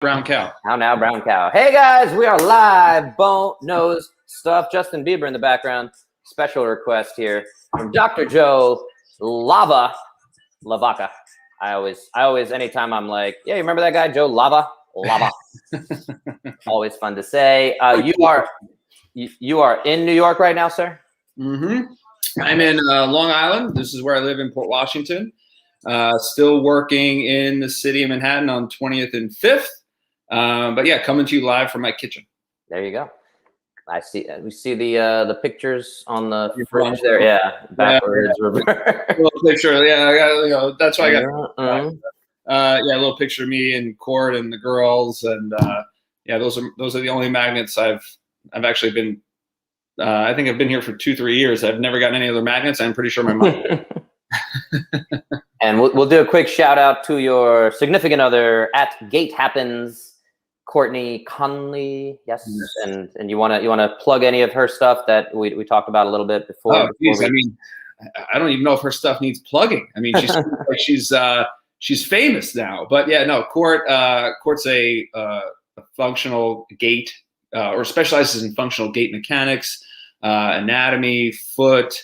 Brown cow. How now, brown cow. Hey guys, we are live. Bone nose stuff. Justin Bieber in the background. Special request here from Dr. Joe LaVacca. I always, anytime I'm like, yeah, you remember that guy, Joe Lava? Always fun to say. You are in New York right now, sir? Mm-hmm. I'm in Long Island. This is where I live in Port Washington. Still working in the city of Manhattan on 20th and 5th. But yeah, coming to you live from my kitchen. There you go. I see. We see the pictures on the fridge there. Yeah, backwards, reverse. Little picture. Yeah, I got. That's why I got. Yeah, a little picture of me and Court and the girls, and yeah, those are the only magnets I've actually been. I think I've been here for 2-3 years. I've never gotten any other magnets. I'm pretty sure my mom. And we'll do a quick shout out to your significant other at Gate Happens, Courtney Conley. Yes. And you wanna plug any of her stuff that we talked about a little bit before? Oh, geez. I mean, I don't even know if her stuff needs plugging. I mean, she's famous now. But yeah, no, Court's a functional gait or specializes in functional gait mechanics, anatomy, foot.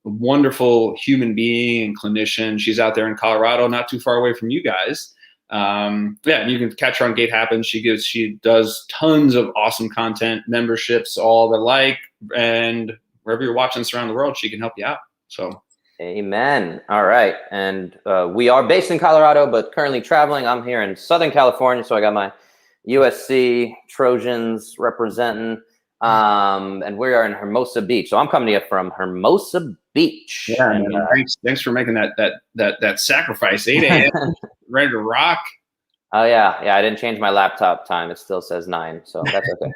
Wonderful human being and clinician. She's out there in Colorado, not too far away from you guys. Yeah, you can catch her on Gate Happens. She does tons of awesome content, memberships, all the like, and wherever you're watching us around the world, she can help you out. So, amen. All right, and we are based in Colorado, but currently traveling. I'm here in Southern California, so I got my USC Trojans representing. And we are in Hermosa Beach. So I'm coming to you from Hermosa Beach. Yeah, and, thanks for making that sacrifice. 8 a.m. ready to rock. Oh yeah. I didn't change my laptop time. It still says 9, so that's okay.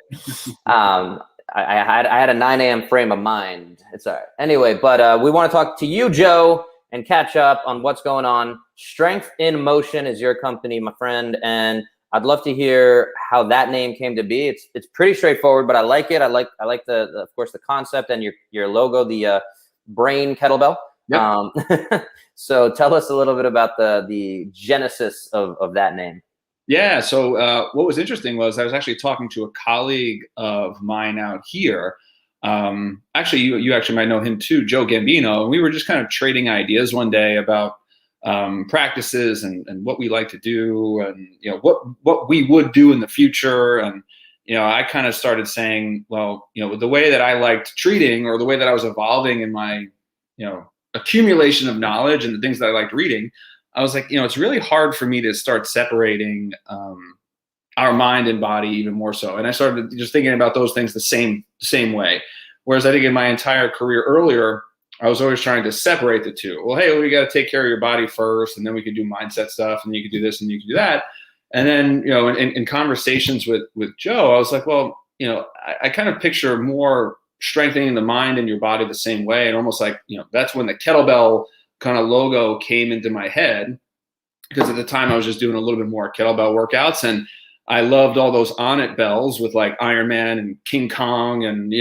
I had a 9 a.m. frame of mind. It's all right. Anyway, but we want to talk to you, Joe, and catch up on what's going on. Strength in Motion is your company, my friend, and I'd love to hear how that name came to be. It's pretty straightforward, but I like it. I like the of course the concept and your logo, the brain kettlebell. Yep. So tell us a little bit about the genesis of that name. Yeah. So what was interesting was I was actually talking to a colleague of mine out here. Actually, you actually might know him too, Joe Gambino. And we were just kind of trading ideas one day about practices and what we like to do, and what we would do in the future. And I kind of started saying, well, the way that I liked treating, or the way that I was evolving in my accumulation of knowledge and the things that I liked reading, I was like, it's really hard for me to start separating our mind and body even more so. And I started just thinking about those things the same way. Whereas I think in my entire career earlier, I was always trying to separate the two. Well, hey, we got to take care of your body first, and then we could do mindset stuff, and you could do this and you could do that. And then, in conversations with Joe, I was like, well, I kind of picture more strengthening the mind and your body the same way. And almost like, that's when the kettlebell kind of logo came into my head, because at the time I was just doing a little bit more kettlebell workouts, and I loved all those On-It bells with like Iron Man and King Kong and,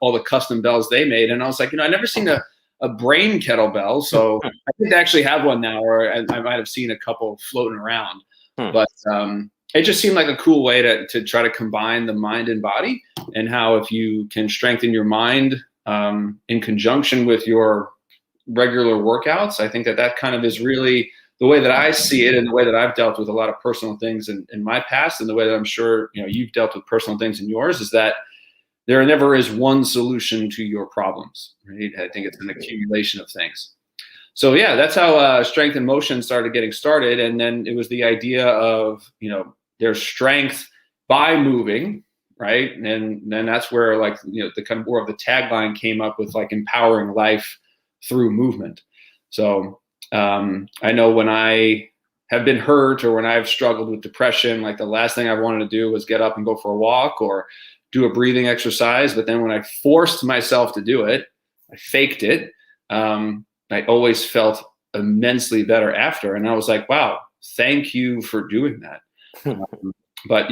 all the custom bells they made. And I was like, I've never seen a brain kettlebell. So I think they actually have one now, or I might have seen a couple floating around. But it just seemed like a cool way to try to combine the mind and body, and how if you can strengthen your mind in conjunction with your regular workouts, I think that kind of is really the way that I see it, and the way that I've dealt with a lot of personal things in my past, and the way that I'm sure you've dealt with personal things in yours, is that there never is one solution to your problems, right? I think it's an accumulation of things. So yeah, that's how Strength in Motion started getting started. And then it was the idea of, there's strength by moving, right? And then that's where the kind of more of the tagline came up with, like, empowering life through movement. So I know when I have been hurt, or when I've struggled with depression, like the last thing I wanted to do was get up and go for a walk or do a breathing exercise. But then when I forced myself to do it, I faked it. I always felt immensely better after. And I was like, wow, thank you for doing that. But,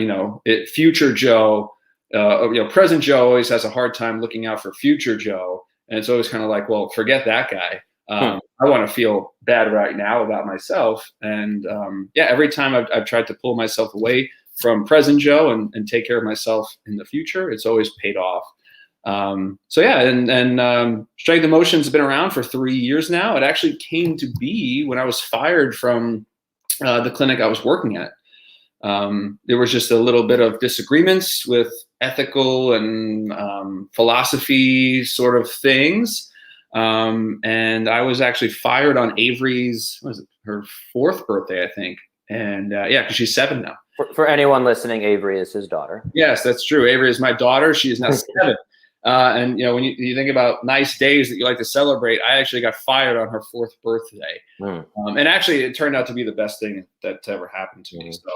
future Joe, present Joe always has a hard time looking out for future Joe. And it's always kind of like, well, forget that guy. I want to feel bad right now about myself. And every time I've tried to pull myself away from present Joe and take care of myself in the future, it's always paid off. Strength and Motion has been around for 3 years now. It actually came to be when I was fired from the clinic I was working at. There was just a little bit of disagreements with ethical and philosophy sort of things. And I was actually fired on Avery's, her 4th birthday, I think. And because she's 7 now. For anyone listening, Avery is his daughter. Yes, that's true. Avery is my daughter. She is now 7. And when you think about nice days that you like to celebrate, I actually got fired on her 4th birthday. And actually, it turned out to be the best thing that ever happened to me. So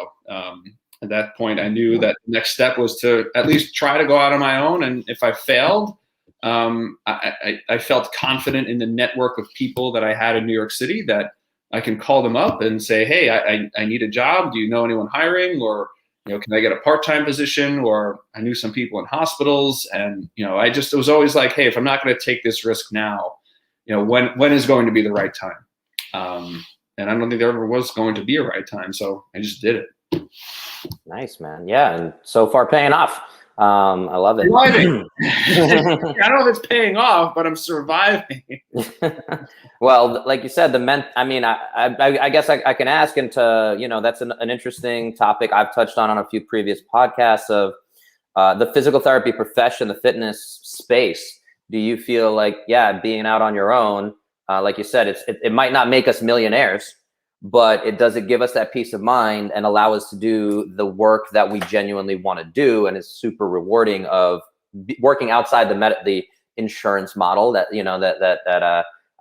at that point, I knew that the next step was to at least try to go out on my own. And if I failed, I felt confident in the network of people that I had in New York City that I can call them up and say, hey, I need a job. Do you know anyone hiring? Or, can I get a part-time position? Or I knew some people in hospitals. And, it was always like, hey, if I'm not going to take this risk now, when is going to be the right time? And I don't think there ever was going to be a right time. So I just did it. Nice, man. Yeah. And so far paying off. I love it. I don't know if it's paying off, but I'm surviving. Well, like you said, I guess I can ask into, that's an interesting topic I've touched on a few previous podcasts of the physical therapy profession, the fitness space. Do you feel like, being out on your own, like you said, it might not make us millionaires, but does it give us that peace of mind and allow us to do the work that we genuinely want to do, and is super rewarding of working outside the insurance model that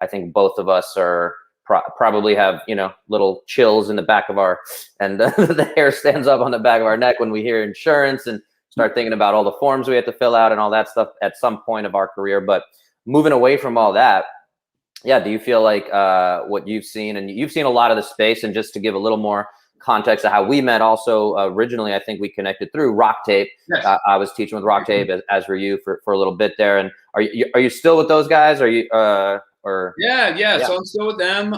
I think both of us are probably have little chills in the back of our, and the hair stands up on the back of our neck when we hear insurance and start thinking about all the forms we have to fill out and all that stuff at some point of our career. But moving away from all that, do you feel like what you've seen, and you've seen a lot of the space, and just to give a little more context of how we met also, originally, I think we connected through Rock Tape. Yes. I was teaching with Rock Tape, as were you, for a little bit there. And are you still with those guys? Are you Yeah. So I'm still with them.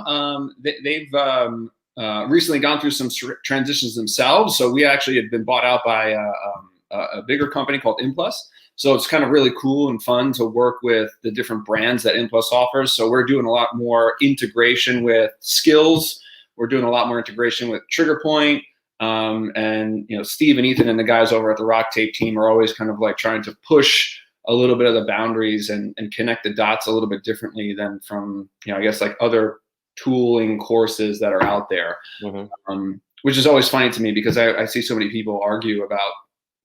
They've recently gone through some transitions themselves. So we actually had been bought out by a bigger company called Implus. So it's kind of really cool and fun to work with the different brands that Implus offers. So we're doing a lot more integration with Skills. We're doing a lot more integration with Trigger Point. And Steve and Ethan and the guys over at the Rock Tape team are always kind of like trying to push a little bit of the boundaries and connect the dots a little bit differently than from, I guess, like other tooling courses that are out there. Mm-hmm. Which is always funny to me because I see so many people argue about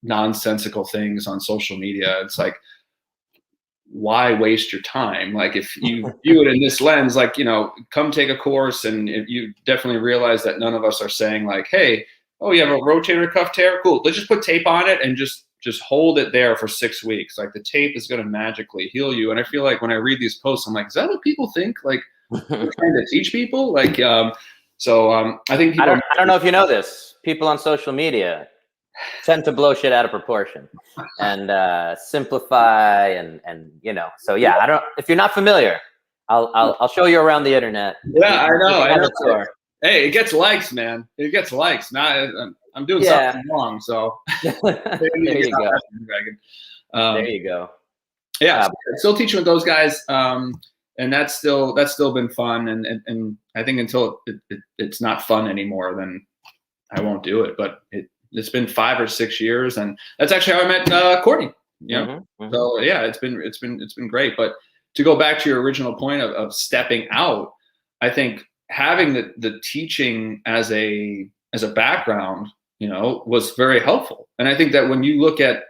nonsensical things on social media. It's like, why waste your time? Like, if you view it in this lens, like, come take a course, and if you definitely realize that none of us are saying like, hey, oh, you have a rotator cuff tear? Cool. Let's just put tape on it and just hold it there for 6 weeks. Like, the tape is going to magically heal you. And I feel like when I read these posts, I'm like, is that what people think? Like, we're trying to teach people? Like, I think people I don't know if you know this. People on social media tend to blow shit out of proportion and simplify and so I don't, if you're not familiar, I'll show you around the internet. Yeah, I know. Hey, it gets likes, man. It gets likes. I'm doing something wrong, so there you go. There you go. Yeah, still teaching with those guys, and that's still been fun. And I think until it's not fun anymore, then I won't do it. But it's been 5 or 6 years, and that's actually how I met Courtney. Mm-hmm. So it's been great. But to go back to your original point of stepping out, I think having the teaching as a background, was very helpful. And I think that when you look at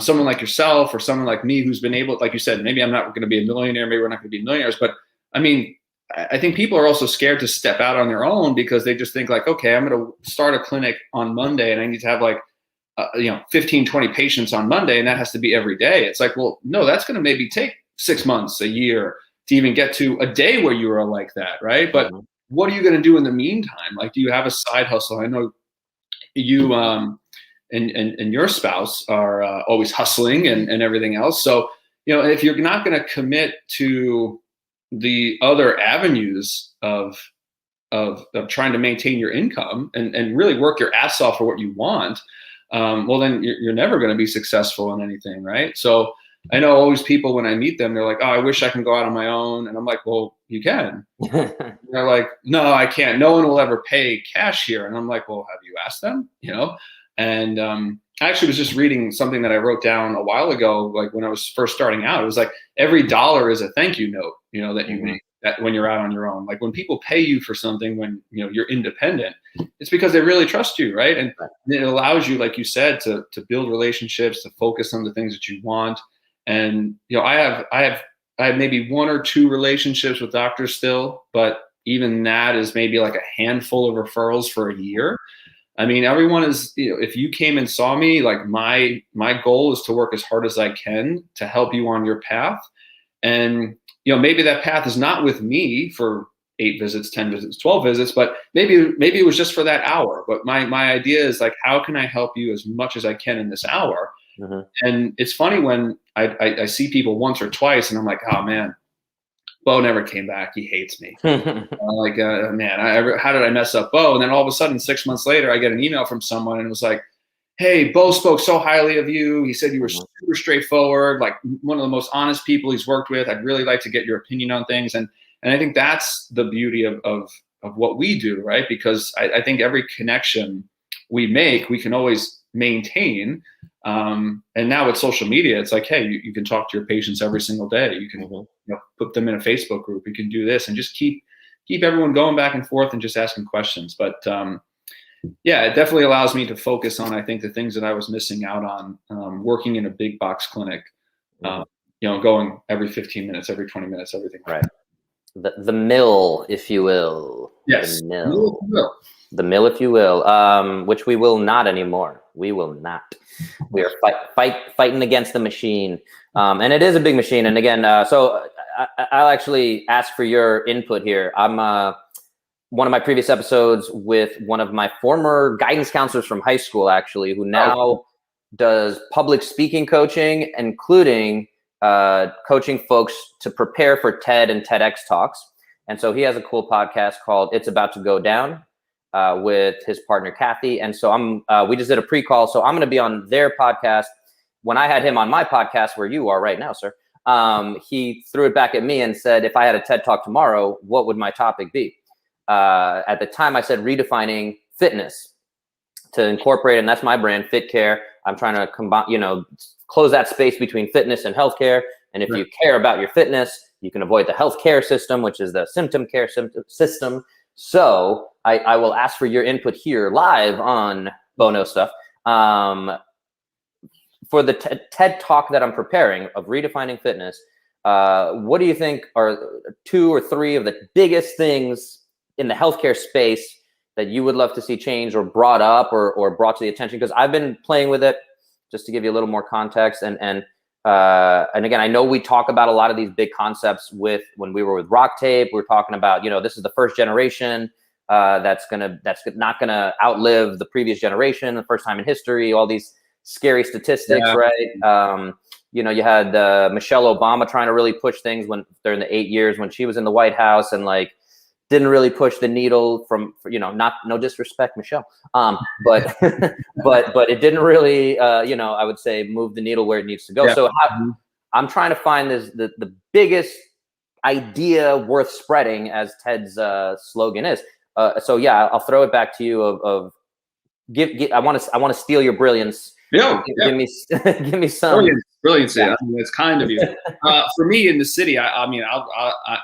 someone like yourself or someone like me who's been able, like you said, maybe I'm not going to be a millionaire, maybe we're not going to be millionaires, but I mean, I think people are also scared to step out on their own because they just think like, okay, I'm going to start a clinic on Monday and I need to have like, 15, 20 patients on Monday, and that has to be every day. It's like, well, no, that's going to maybe take 6 months, a year to even get to a day where you are like that, right? But what are you going to do in the meantime? Like, do you have a side hustle? I know you and your spouse are always hustling and everything else. So, if you're not going to commit to the other avenues of trying to maintain your income and really work your ass off for what you want, well, then you're never going to be successful in anything, right? So I know always people, when I meet them, they're like, oh, I wish I can go out on my own. And I'm like, well, you can. They're like, no, I can't. No one will ever pay cash here. And I'm like, well, have you asked them? You know? And I actually was just reading something that I wrote down a while ago, like when I was first starting out. It was like every dollar is a thank you note, you know, that you make that when you're out on your own. Like when people pay you for something, when you know you're independent, it's because they really trust you, right? And it allows you, like you said, to build relationships, to focus on the things that you want. And you know, I have maybe 1 or 2 relationships with doctors still, but even that is maybe like a handful of referrals for a year. I mean, everyone is, you know, if you came and saw me, like my goal is to work as hard as I can to help you on your path. And, you know, maybe that path is not with me for 8 visits, 10 visits, 12 visits, but maybe it was just for that hour. But my idea is like, how can I help you as much as I can in this hour? And it's funny when I see people once or twice and I'm like, oh man, Bo never came back. He hates me. Like, man, how did I mess up Bo? And then all of a sudden, 6 months later, I get an email from someone and it was like, hey, Bo spoke so highly of you. He said you were super straightforward, like one of the most honest people he's worked with. I'd really like to get your opinion on things. And I think that's the beauty of what we do, right? Because I think every connection we make, we can always maintain. And now with social media, it's like, hey, you can talk to your patients every single day. You can you know, put them in a Facebook group. You can do this and just keep everyone going back and forth and just asking questions. But yeah, it definitely allows me to focus on, I think, the things that I was missing out on working in a big box clinic, you know, going every 15 minutes, every 20 minutes, everything. Right. The mill, if you will. Yes. The mill, if you will, which we will not anymore. We will not. We are fighting against the machine. And it is a big machine. And again, so I'll actually ask for your input here. I'm one of my previous episodes with one of my former guidance counselors from high school, actually, who now does public speaking coaching, including coaching folks to prepare for TED and TEDx talks. And so he has a cool podcast called It's About to Go Down with his partner, Kathy. And so we just did a pre-call. So I'm going to be on their podcast. When I had him on my podcast, where you are right now, sir, he threw it back at me and said, if I had a TED talk tomorrow, what would my topic be? At the time I said redefining fitness to incorporate, and that's my brand, Fit Care. I'm trying to combine, you know, close that space between fitness and healthcare. And if you care about your fitness, you can avoid the healthcare system, which is the symptom care system. So I will ask for your input here live on Bono Stuff. For the TED talk that I'm preparing of redefining fitness, what do you think are 2 or 3 of the biggest things in the healthcare space that you would love to see changed or brought up or brought to the attention? Because I've been playing with it, just to give you a little more context. And again, I know we talk about a lot of these big concepts when we were with Rock Tape. We're talking about, you know, this is the first generation that's not gonna outlive the previous generation, the first time in history, all these scary statistics, right? You know, you had Michelle Obama trying to really push things during the 8 years when she was in the White House, and like didn't really push the needle you know, no disrespect, Michelle, but it didn't really, you know, I would say move the needle where it needs to go. So I'm trying to find the biggest idea worth spreading, as Ted's slogan is. So yeah, I'll throw it back to you. I want to steal your brilliance. Give me some brilliance. Yeah. I mean, it's kind of you. For me in the city, I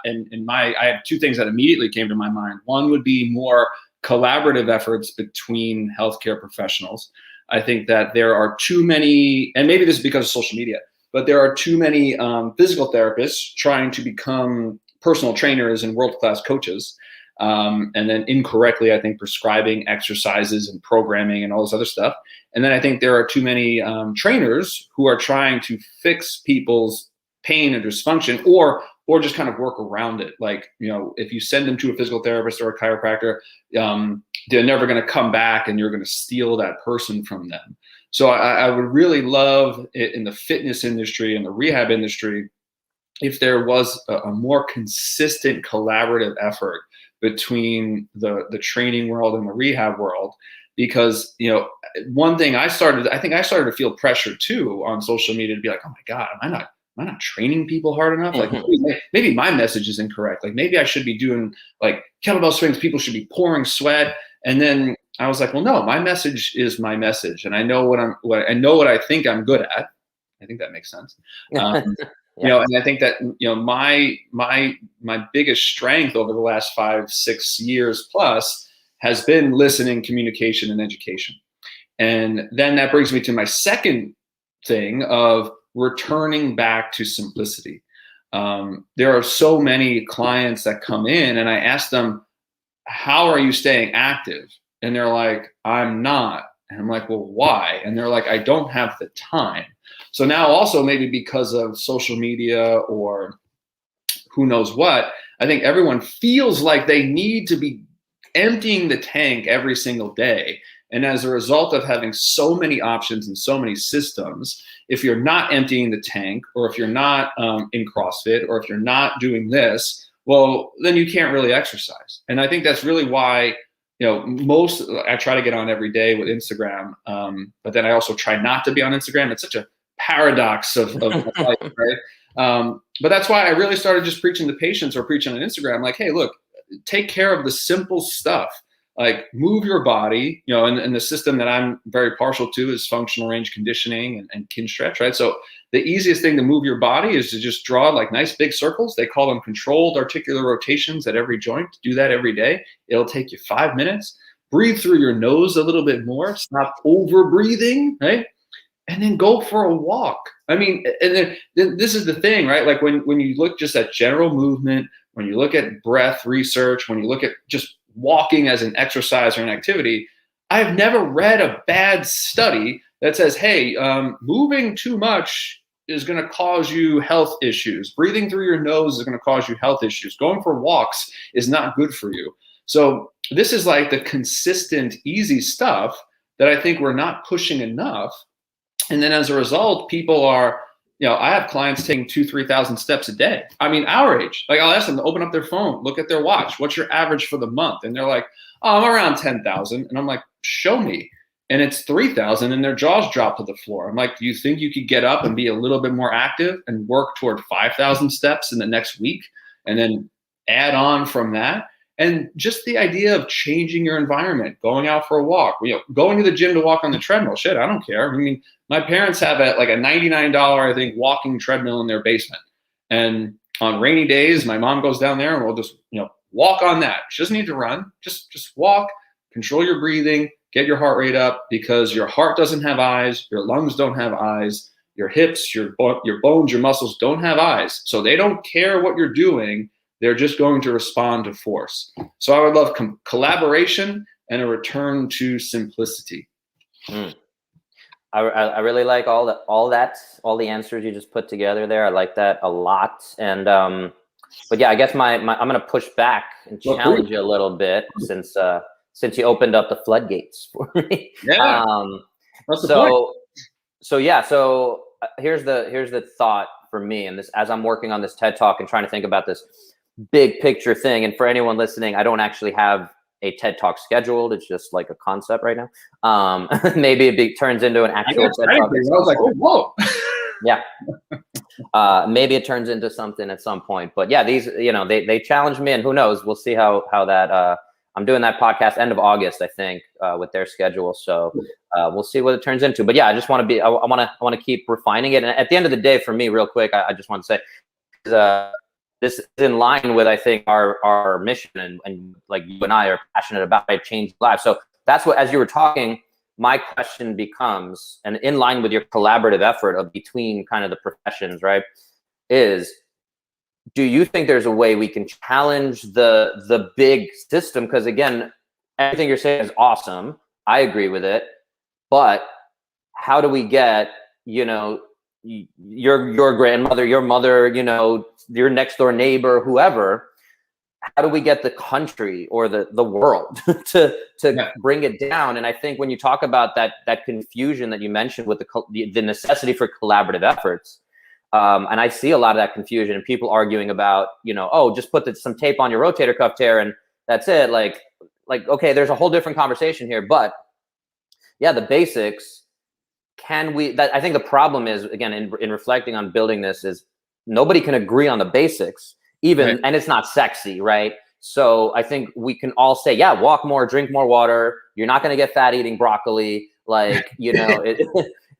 have 2 things that immediately came to my mind. One would be more collaborative efforts between healthcare professionals. I think that there are too many, and maybe this is because of social media, but there are too many physical therapists trying to become personal trainers and world-class coaches. And then incorrectly, I think, prescribing exercises and programming and all this other stuff. And then I think there are too many trainers who are trying to fix people's pain and dysfunction, or just kind of work around it. Like, you know, if you send them to a physical therapist or a chiropractor, they're never going to come back, and you're going to steal that person from them. So I would really love it in the fitness industry and the rehab industry if there was a more consistent collaborative effort between the training world and the rehab world. Because, one thing I started to feel pressure too on social media to be like, oh my God, am I not training people hard enough? Like maybe my message is incorrect. Like maybe I should be doing like kettlebell swings. People should be pouring sweat. And then I was like, well, no, my message is my message. And I know what I think I'm good at. I think that makes sense. Yeah. And I think that, my biggest strength over the last 5-6 years plus has been listening, communication, and education. And then that brings me to my second thing of returning back to simplicity. There are so many clients that come in and I ask them, how are you staying active? And they're like, I'm not. And I'm like, well, why? And they're like, I don't have the time. So now also maybe because of social media or who knows what, I think everyone feels like they need to be emptying the tank every single day. And as a result of having so many options and so many systems, if you're not emptying the tank, or if you're not in CrossFit, or if you're not doing this, well, then you can't really exercise. And I think that's really why, I try to get on every day with Instagram, but then I also try not to be on Instagram. It's such a paradox of life, right? But that's why I really started just preaching to patients or preaching on Instagram, like, hey, look, take care of the simple stuff, like move your body, and the system that I'm very partial to is functional range conditioning and kin stretch, right? So the easiest thing to move your body is to just draw like nice big circles. They call them controlled articular rotations at every joint. Do that every day. It'll take you 5 minutes. Breathe through your nose a little bit more. Stop over breathing, right? And then go for a walk. I mean, and then this is the thing, right? Like when you look just at general movement, when you look at breath research, when you look at just walking as an exercise or an activity, I've never read a bad study that says, hey, moving too much is going to cause you health issues. Breathing through your nose is going to cause you health issues. Going for walks is not good for you. So this is like the consistent, easy stuff that I think we're not pushing enough. And then as a result, people are, I have clients taking 2,000-3,000 steps a day. I mean, our age, like I'll ask them to open up their phone, look at their watch. What's your average for the month? And they're like, oh, I'm around 10,000. And I'm like, show me. And it's 3,000 and their jaws drop to the floor. I'm like, do you think you could get up and be a little bit more active and work toward 5,000 steps in the next week and then add on from that? And just the idea of changing your environment, going out for a walk, going to the gym to walk on the treadmill. Shit, I don't care. I mean, my parents have a $99, I think, walking treadmill in their basement. And on rainy days, my mom goes down there and we'll just, walk on that. She doesn't need to run. Just walk, control your breathing, get your heart rate up, because your heart doesn't have eyes, your lungs don't have eyes, your hips, your bones, your muscles don't have eyes. So they don't care what you're doing. They're just going to respond to force. So I would love collaboration and a return to simplicity. I really like all the answers you just put together there. I like that a lot. And but yeah, I guess I'm going to push back and challenge you a little bit since you opened up the floodgates for me. Yeah. So here's the thought for me, and this as I'm working on this TED Talk and trying to think about this big picture thing. And for anyone listening, I don't actually have a TED Talk scheduled. It's just like a concept right now. Maybe it turns into an actual TED Talk. I was like, oh, whoa. Yeah. Maybe it turns into something at some point. But yeah, these, they challenge me, and who knows? We'll see how that. I'm doing that podcast end of August, I think, with their schedule. So we'll see what it turns into. But yeah, I just want to I want to keep refining it. And at the end of the day, for me, real quick, I just want to say, this is in line with, I think, our mission, and like you and I are passionate about it, changing lives. So that's what, as you were talking, my question becomes, and in line with your collaborative effort of between kind of the professions, right, is, do you think there's a way we can challenge the big system? Because again, everything you're saying is awesome. I agree with it. But how do we get, your grandmother, your mother, your next door neighbor, whoever, how do we get the country or the world to bring it down? And I think when you talk about that confusion that you mentioned with the necessity for collaborative efforts, And I see a lot of that confusion and people arguing about, oh, just put some tape on your rotator cuff tear and that's it. Like, okay, there's a whole different conversation here, but yeah, the basics. I think the problem is, again, in reflecting on building this, is nobody can agree on the basics, even, and it's not sexy, right? So I think we can all say, yeah, walk more, drink more water. You're not going to get fat eating broccoli. Like,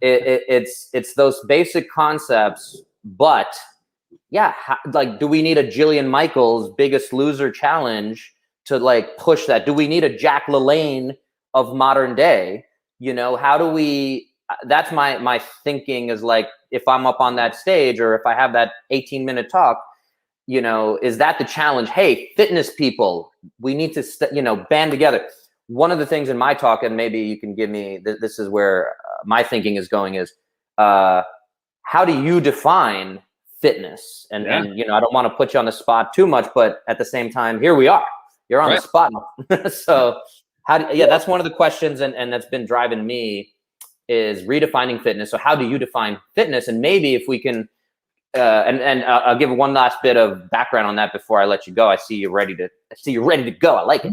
it's those basic concepts, but yeah, like, do we need a Jillian Michaels Biggest Loser challenge to like push that? Do we need a Jack LaLanne of modern day? How do we, that's my thinking is like, if I'm up on that stage or if I have that 18-minute talk, is that the challenge? Hey, fitness people, we need to, band together. One of the things in my talk, and maybe you can give me, this is where my thinking is going, is how do you define fitness? And I don't want to put you on the spot too much, but at the same time, here we are. You're on the spot. So that's one of the questions, and that's been driving me, is redefining fitness. So how do you define fitness? And maybe if we can, and I'll give one last bit of background on that before I let you go. I see you're ready to go. I like it.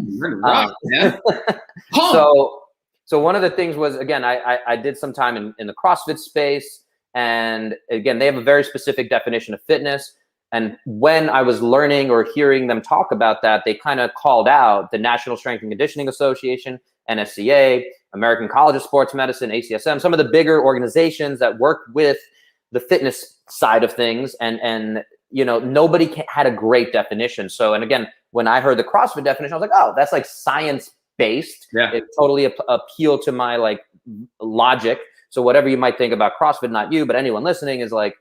So one of the things was, again, I did some time in the CrossFit space, and again, they have a very specific definition of fitness. And when I was learning or hearing them talk about that, they kind of called out the National Strength and Conditioning Association, NSCA, American College of Sports Medicine, ACSM, some of the bigger organizations that work with the fitness side of things. And nobody had a great definition. So, and again, when I heard the CrossFit definition, I was like, oh, that's like science-based. Yeah. It totally appealed to my like logic. So whatever you might think about CrossFit, not you, but anyone listening, is like,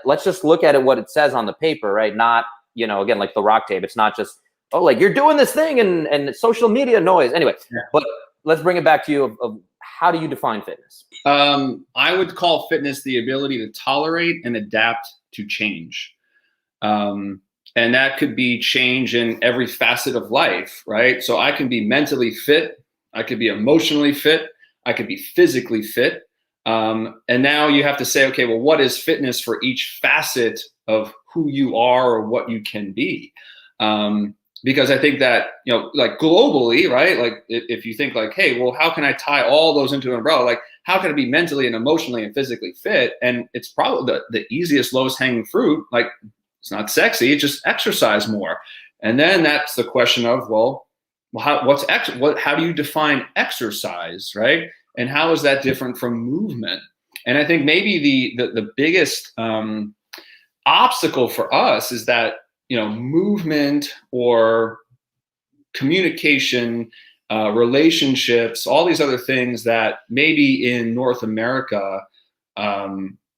let's just look at it, what it says on the paper, right? Not, again, like the rock tape. It's not just, oh, like you're doing this thing and social media noise. Anyway, but let's bring it back to you of how do you define fitness? I would call fitness the ability to tolerate and adapt to change. And that could be change in every facet of life, right? So I can be mentally fit. I could be emotionally fit. I could be physically fit. And now you have to say, okay, well, what is fitness for each facet of who you are or what you can be? Because I think that, like globally, right? Like if you think like, hey, well, how can I tie all those into an umbrella? Like, how can I be mentally and emotionally and physically fit? And it's probably the easiest, lowest hanging fruit. Like, it's not sexy. It's just exercise more. And then that's the question of, how do you define exercise, right? And how is that different from movement? And I think maybe the biggest obstacle for us is that, movement or communication, relationships, all these other things that maybe in North America,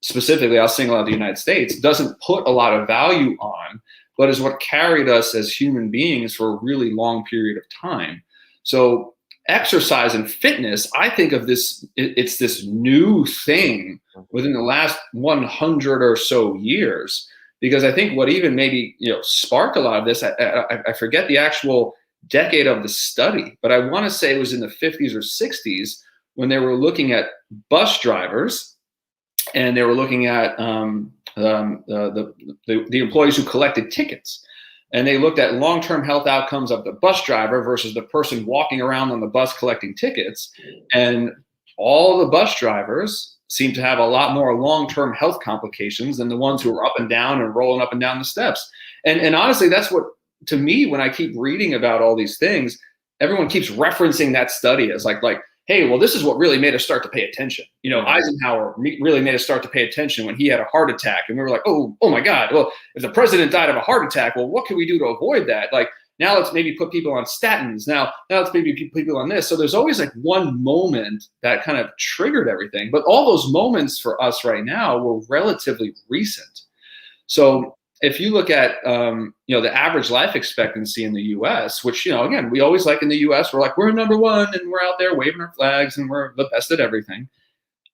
specifically, I'll single out the United States, doesn't put a lot of value on, but is what carried us as human beings for a really long period of time. So exercise and fitness, I think of this, it's this new thing within the last 100 or so years. Because I think what even maybe sparked a lot of this, I forget the actual decade of the study, but I want to say it was in the 50s or 60s when they were looking at bus drivers, and they were looking at the employees who collected tickets, and they looked at long-term health outcomes of the bus driver versus the person walking around on the bus collecting tickets, and all the bus drivers seem to have a lot more long-term health complications than the ones who are up and down and rolling up and down the steps. And honestly, that's what, to me, when I keep reading about all these things, everyone keeps referencing that study as like, hey, well, this is what really made us start to pay attention. Eisenhower really made us start to pay attention when he had a heart attack. And we were like, oh my God, well, if the president died of a heart attack, well, what can we do to avoid that? Like, now let's maybe put people on statins. Now let's maybe put people on this. So there's always like one moment that kind of triggered everything. But all those moments for us right now were relatively recent. So if you look at, the average life expectancy in the U.S., which, again, we always like in the U.S., we're like, we're number one and we're out there waving our flags and we're the best at everything.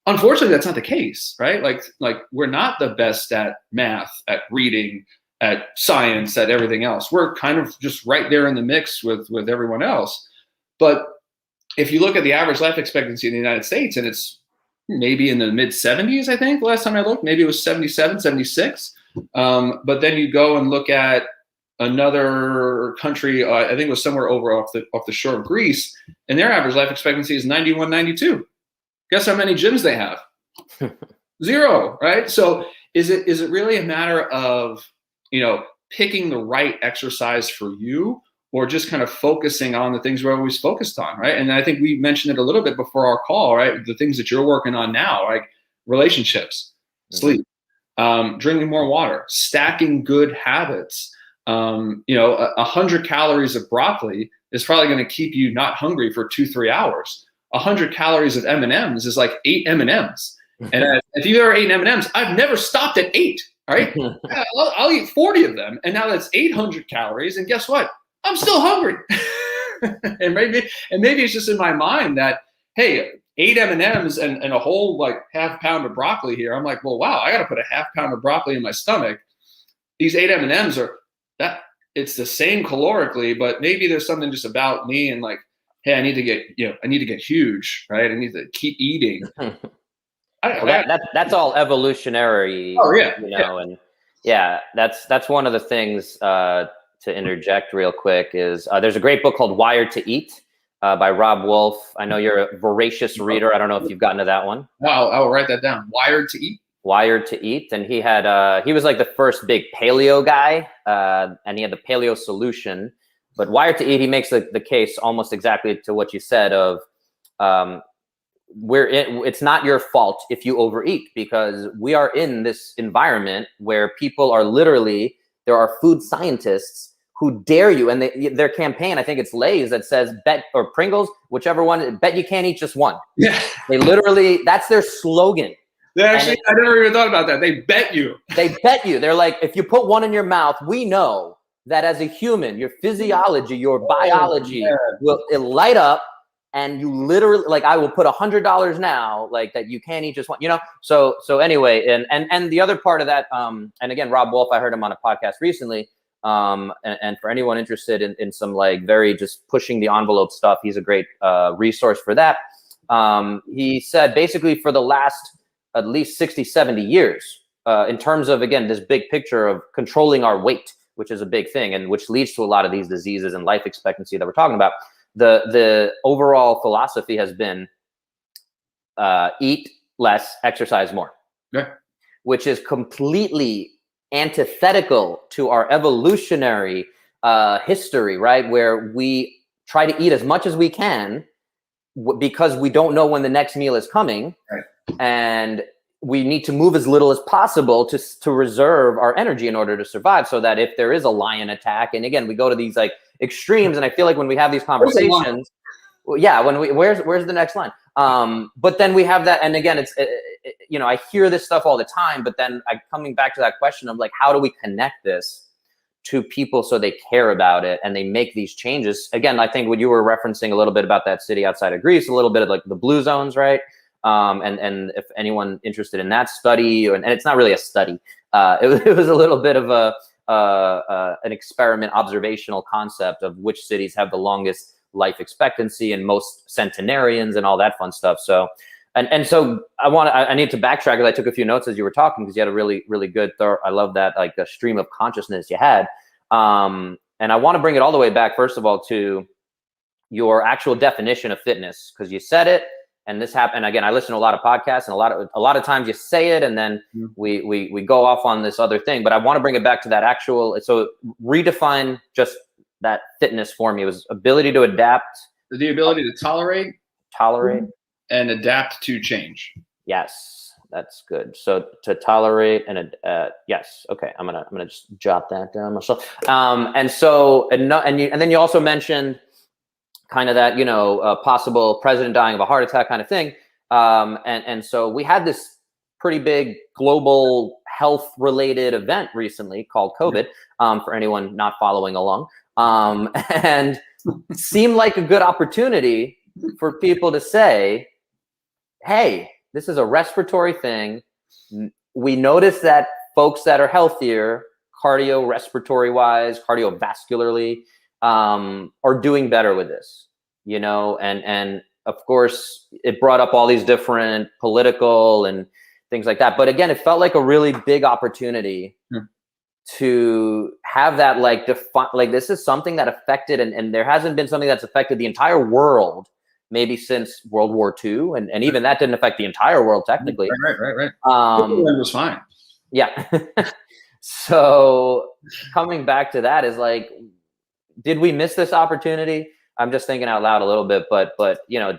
Unfortunately, that's not the case, right? Like we're not the best at math, at reading, at science, at everything else. We're kind of just right there in the mix with everyone else. But if you look at the average life expectancy in the United States, and it's maybe in the mid 70s, I think, last time I looked. Maybe it was 77, 76. But then you go and look at another country, I think it was somewhere over off the shore of Greece, and their average life expectancy is 91, 92. Guess how many gyms they have? 0, right? So is it really a matter of, picking the right exercise for you, or just kind of focusing on the things we're always focused on, right? And I think we mentioned it a little bit before our call, right? The things that you're working on now, like relationships, sleep, drinking more water, stacking good habits. 100 calories of broccoli is probably going to keep you not hungry for 2-3 hours. 100 calories of M&Ms is like 8 M&Ms. And if you've ever eaten M&Ms, I've never stopped at 8. All right, I'll eat 40 of them, and now that's 800 calories. And guess what? I'm still hungry. and maybe it's just in my mind that, hey, 8 M&Ms and a whole like half pound of broccoli here. I'm like, well, wow, I got to put a half pound of broccoli in my stomach. These 8 M&Ms it's the same calorically, but maybe there's something just about me and like, hey, I need to get huge, right? I need to keep eating. That's all evolutionary. Oh yeah, and that's one of the things to interject real quick is there's a great book called Wired to Eat by Robb Wolf. I know you're a voracious reader. I don't know if you've gotten to that one. I'll write that down. Wired to Eat. Wired to Eat, and he was like the first big paleo guy, and he had the paleo solution. But Wired to Eat, he makes the case almost exactly to what you said of it's not your fault if you overeat, because we are in this environment where people are literally, there are food scientists who dare you, and their campaign, I think it's Lay's, that says bet, or Pringles, whichever one, bet you can't eat just one. Yeah. They literally, that's their slogan. I never even thought about that. They bet you. They bet you. They're like, if you put one in your mouth, we know that as a human, your physiology, your biology will light up, and you literally, like, I will put $100 now, like, that you can't eat just one, So anyway, and the other part of that, and again, Robb Wolf, I heard him on a podcast recently, and for anyone interested in some like very just pushing the envelope stuff, he's a great resource for that. He said basically for the last at least 60, 70 years, in terms of, again, this big picture of controlling our weight, which is a big thing, and which leads to a lot of these diseases and life expectancy that we're talking about. The overall philosophy has been eat less, exercise more, which is completely antithetical to our evolutionary history, right? Where we try to eat as much as we can because we don't know when the next meal is coming. Right. And we need to move as little as possible to reserve our energy in order to survive, so that if there is a lion attack, and again, we go to these like extremes, and I feel like when we have these conversations, where's the next line? But then we have that, and again, it's I hear this stuff all the time, but then coming back to that question of like, how do we connect this to people so they care about it and they make these changes? Again, I think what you were referencing a little bit about that city outside of Greece, a little bit of like the blue zones, right? And if anyone interested in that study, and it's not really a study, it was a little bit of an experiment, observational concept of which cities have the longest life expectancy and most centenarians and all that fun stuff. So, and so I need to backtrack, because I took a few notes as you were talking, because you had a really, really good, I love that, like the stream of consciousness you had. And I want to bring it all the way back, first of all, to your actual definition of fitness, because you said it. And this happened again. I listen to a lot of podcasts, and a lot of times you say it, and then we go off on this other thing. But I want to bring it back to that actual. So redefine just that fitness for me. It was ability to adapt, the ability to tolerate, and adapt to change. Yes, that's good. So to tolerate and yes, okay. I'm gonna just jot that down myself. And then you also mentioned kind of that, possible president dying of a heart attack kind of thing. And so we had this pretty big global health related event recently called COVID, for anyone not following along. And it seemed like a good opportunity for people to say, hey, this is a respiratory thing. We notice that folks that are healthier, cardiorespiratory wise, cardiovascularly, are doing better with this, and of course, it brought up all these different political and things like that. But again, it felt like a really big opportunity to have that like this is something that affected, and there hasn't been something that's affected the entire world maybe since World War II, and even that didn't affect the entire world technically. Right. It was fine. Yeah. So coming back to that is like, did we miss this opportunity? I'm just thinking out loud a little bit, but you know,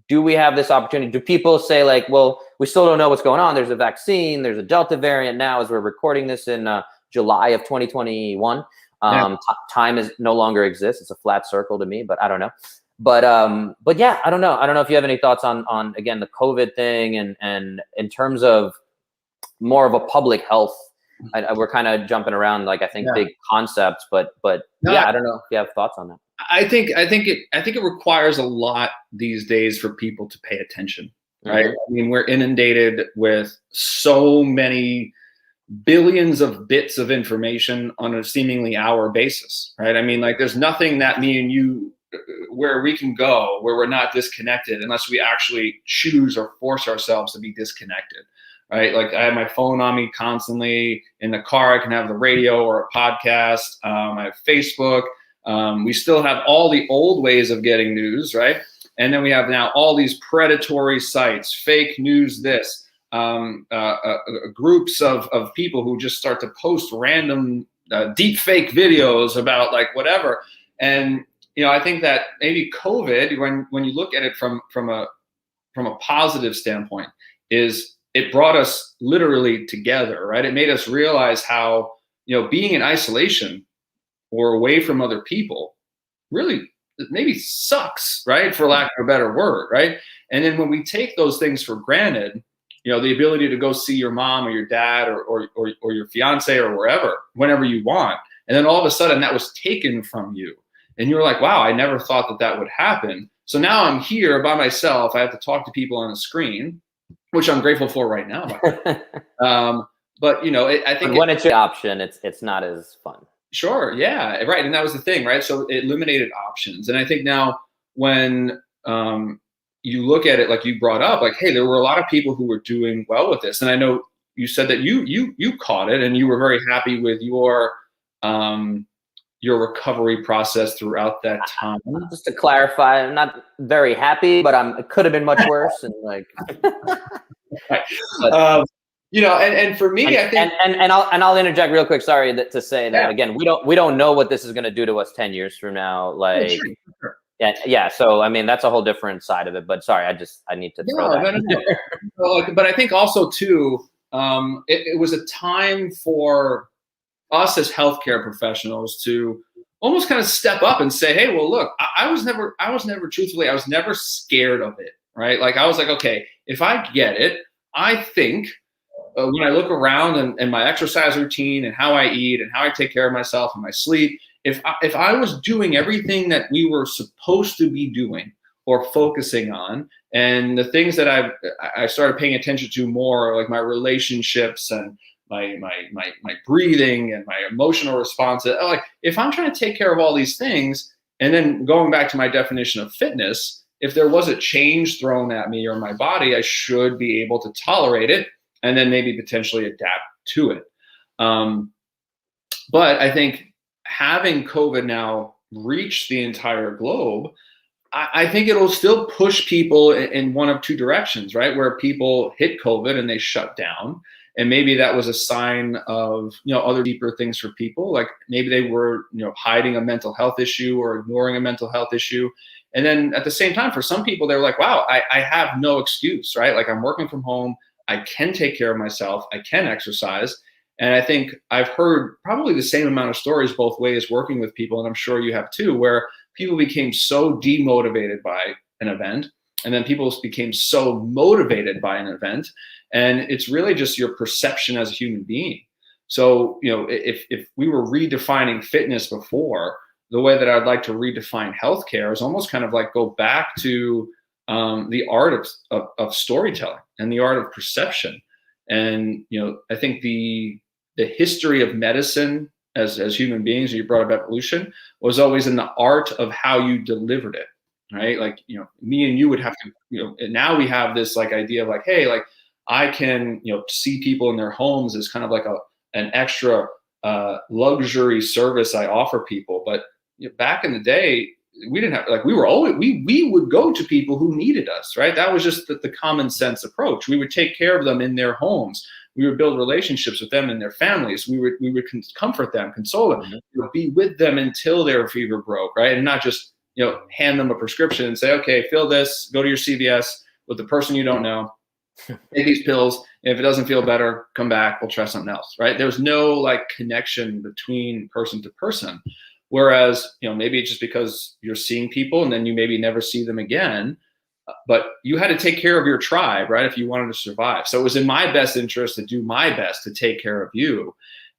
do we have this opportunity? Do people say like, well, we still don't know what's going on. There's a vaccine. There's a Delta variant now as we're recording this in July of 2021. Time is no longer exists. It's a flat circle to me, but I don't know. But yeah, I don't know. I don't know if you have any thoughts on again, the COVID thing and in terms of more of a public health. We're kind of jumping around, like, I think big concepts, but yeah, I don't know if you have thoughts on that. I think it requires a lot these days for people to pay attention, right? I mean, we're inundated with so many billions of bits of information on a seemingly hour basis, right? I mean, like, there's nothing that me and you, where we can go, where we're not disconnected unless we actually choose or force ourselves to be disconnected. Right? Like, I have my phone on me constantly. In the car, I can have the radio or a podcast. I have Facebook. We still have all the old ways of getting news, right? And then we have now all these predatory sites, fake news, groups of people who just start to post random deep fake videos about like whatever. And, you know, I think that maybe COVID, when you look at it from a positive standpoint, is it brought us literally together, right? It made us realize how, you know, being in isolation or away from other people really maybe sucks, right? For lack of a better word, right? And then when we take those things for granted, you know, the ability to go see your mom or your dad or your fiance or wherever, whenever you want. And then all of a sudden that was taken from you. And you were like, wow, I never thought that would happen. So now I'm here by myself. I have to talk to people on a screen, which I'm grateful for right now. But you know, I think when it's your option, it's not as fun. Sure, yeah, right, and that was the thing, right? So it eliminated options, and I think now when you look at it, like you brought up, like, hey, there were a lot of people who were doing well with this, and I know you said that you caught it, and you were very happy with your recovery process throughout that time. Just to clarify, I'm not very happy, but it could have been much worse, and like. Right. But, you know, and for me, I think, and I'll interject real quick. Sorry to say that again. We don't know what this is going to do to us 10 years from now. Like, sure. Yeah. So I mean, that's a whole different side of it. But sorry, I need to throw that. No. But I think also too, it was a time for us as healthcare professionals to almost kind of step up and say, hey, well, look, I was never truthfully, I was never scared of it, right? Like, I was like, okay, if I get it, I think when I look around and my exercise routine and how I eat and how I take care of myself and my sleep, if I was doing everything that we were supposed to be doing or focusing on, and the things that I started paying attention to more, like my relationships and my breathing and my emotional response, like, if I'm trying to take care of all these things, and then going back to my definition of fitness, if there was a change thrown at me or my body, I should be able to tolerate it and then maybe potentially adapt to it. But I think having COVID now reach the entire globe, I think it'll still push people in one of two directions, right? Where people hit COVID and they shut down. And maybe that was a sign of, you know, other deeper things for people. Like maybe they were, you know, hiding a mental health issue or ignoring a mental health issue. And then at the same time, for some people, they were like, wow, I have no excuse, right? Like, I'm working from home. I can take care of myself. I can exercise. And I think I've heard probably the same amount of stories both ways working with people, and I'm sure you have too, where people became so demotivated by an event, and then people became so motivated by an event. And it's really just your perception as a human being. So, you know, if we were redefining fitness before, the way that I'd like to redefine healthcare is almost kind of like go back to the art of storytelling and the art of perception. And, you know, I think the history of medicine as human beings, you brought up evolution, was always in the art of how you delivered it, right? Like, you know, me and you would have to, you know, and now we have this like idea of like, hey, like I can, you know, see people in their homes as kind of like an extra luxury service I offer people. But you know, back in the day, we didn't have, like, we were always, we would go to people who needed us, right? That was just the common sense approach. We would take care of them in their homes. We would build relationships with them and their families. We would comfort them, console them, you know, be with them until their fever broke, right? And not just, you know, hand them a prescription and say, okay, fill this, go to your CVS with the person you don't know, take these pills. And if it doesn't feel better, come back, we'll try something else, right? There was no like connection between person to person. Whereas, you know, maybe it's just because you're seeing people and then you maybe never see them again, but you had to take care of your tribe, right? If you wanted to survive. So it was in my best interest to do my best to take care of you.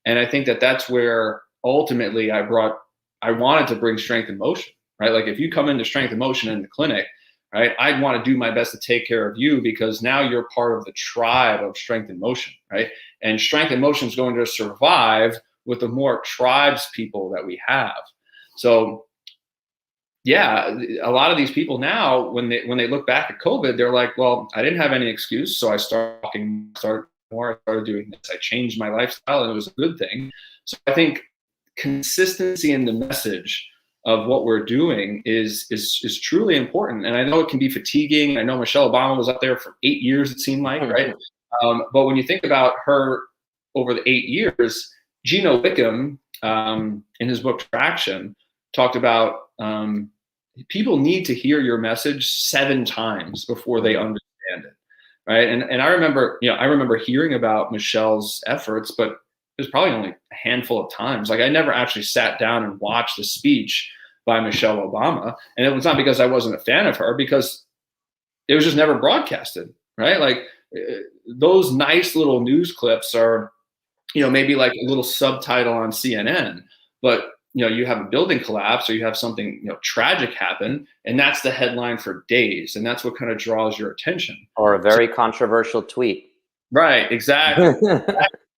And I think that that's where ultimately I wanted to bring strength and motion, right? Like if you come into strength and motion in the clinic, right, I'd want to do my best to take care of you because now you're part of the tribe of strength and motion, right? And strength and motion is going to survive with the more tribes people that we have. So yeah, a lot of these people now, when they look back at COVID, they're like, well, I didn't have any excuse. So I started more, I started doing this. I changed my lifestyle and it was a good thing. So I think consistency in the message of what we're doing is truly important. And I know it can be fatiguing. I know Michelle Obama was up there for 8 years, it seemed like, right? But when you think about her over the 8 years, Gino Wickham, in his book Traction, talked about people need to hear your message 7 times before they understand it, right? And I remember, you know, I remember hearing about Michelle's efforts, but it was probably only a handful of times. Like I never actually sat down and watched a speech by Michelle Obama, and it was not because I wasn't a fan of her, because it was just never broadcasted, right? Like those nice little news clips are, you know, maybe like a little subtitle on CNN, but you know, you have a building collapse or you have something, you know, tragic happen, and that's the headline for days, and that's what kind of draws your attention. Or a very controversial tweet. Right. Exactly.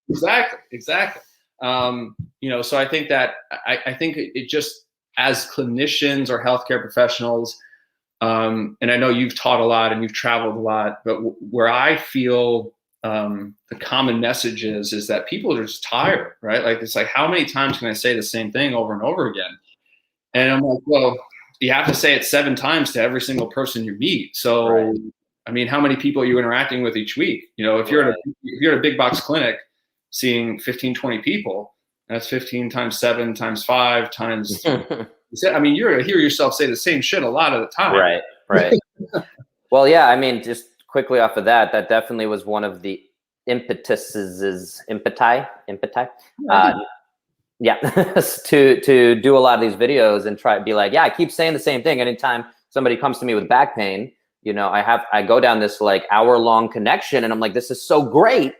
Exactly. You know, so I think that I think it just, as clinicians or healthcare professionals, and I know you've taught a lot and you've traveled a lot, but where I feel the common message is that people are just tired, right? Like it's like, how many times can I say the same thing over and over again? And I'm like, well, you have to say it 7 times to every single person you meet. So, right. I mean, how many people are you interacting with each week? You know, if you're at a big box clinic seeing 15, 20 people, that's 15 times 7 times 5 times. I mean, you're going to hear yourself say the same shit a lot of the time. Right. Well, yeah, I mean, just quickly off of that, that definitely was one of the impetuses, to do a lot of these videos and try to be like, yeah, I keep saying the same thing. Anytime somebody comes to me with back pain, you know, I go down this like hour-long connection, and I'm like, this is so great.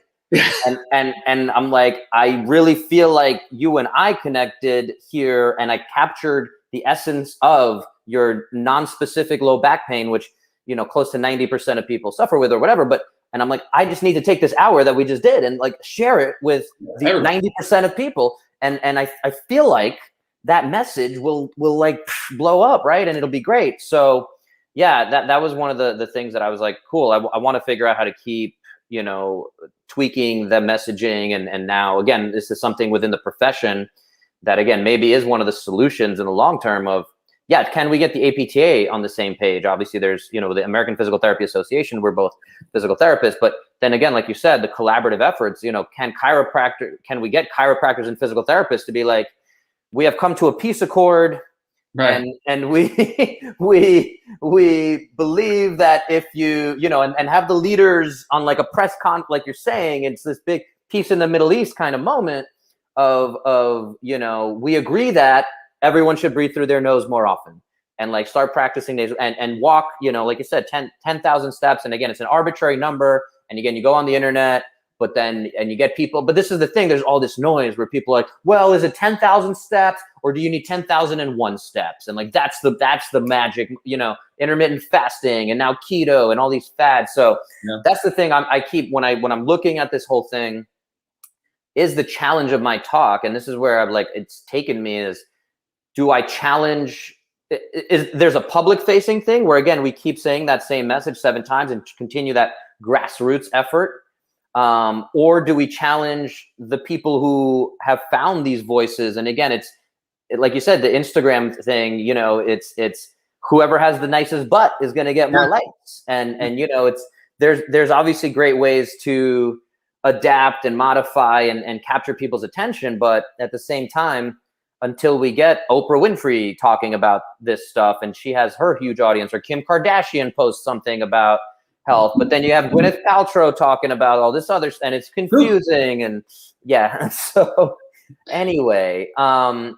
and I'm like, I really feel like you and I connected here, and I captured the essence of your non-specific low back pain, which, you know, close to 90% of people suffer with or whatever. And I'm like, I just need to take this hour that we just did and like share it with the 90% of people. And I feel like that message will like blow up, right? And it'll be great. So yeah, that was one of the things that I was like, cool. I want to figure out how to keep, you know, tweaking the messaging. And now, again, this is something within the profession that, again, maybe is one of the solutions in the long term of, yeah, can we get the APTA on the same page? Obviously, there's, you know, the American Physical Therapy Association. We're both physical therapists. But then again, like you said, the collaborative efforts, you know, can we get chiropractors and physical therapists to be like, we have come to a peace accord. Right. And we believe that if you know, and have the leaders on like a press con, like you're saying, it's this big peace in the Middle East kind of moment of, you know, we agree that everyone should breathe through their nose more often and like start practicing these and walk, you know, like you said, 10,000 steps. And again, it's an arbitrary number. And again, you go on the internet, but then, and you get people, but this is the thing, there's all this noise where people are like, well, is it 10,000 steps or do you need 10,001 steps? And like, that's the magic, you know, intermittent fasting and now keto and all these fads. So that's the thing I keep, when I'm looking at this whole thing, is the challenge of my talk. And this is where I'm like, it's taken me is, do I challenge there's a public facing thing where, again, we keep saying that same message 7 times and continue that grassroots effort? Or do we challenge the people who have found these voices? And again, like you said, the Instagram thing, you know, it's whoever has the nicest butt is going to get more likes. And, you know, there's obviously great ways to adapt and modify and capture people's attention. But at the same time, until we get Oprah Winfrey talking about this stuff and she has her huge audience, or Kim Kardashian posts something about health, but then you have Gwyneth Paltrow talking about all this other, and it's confusing. And so anyway, I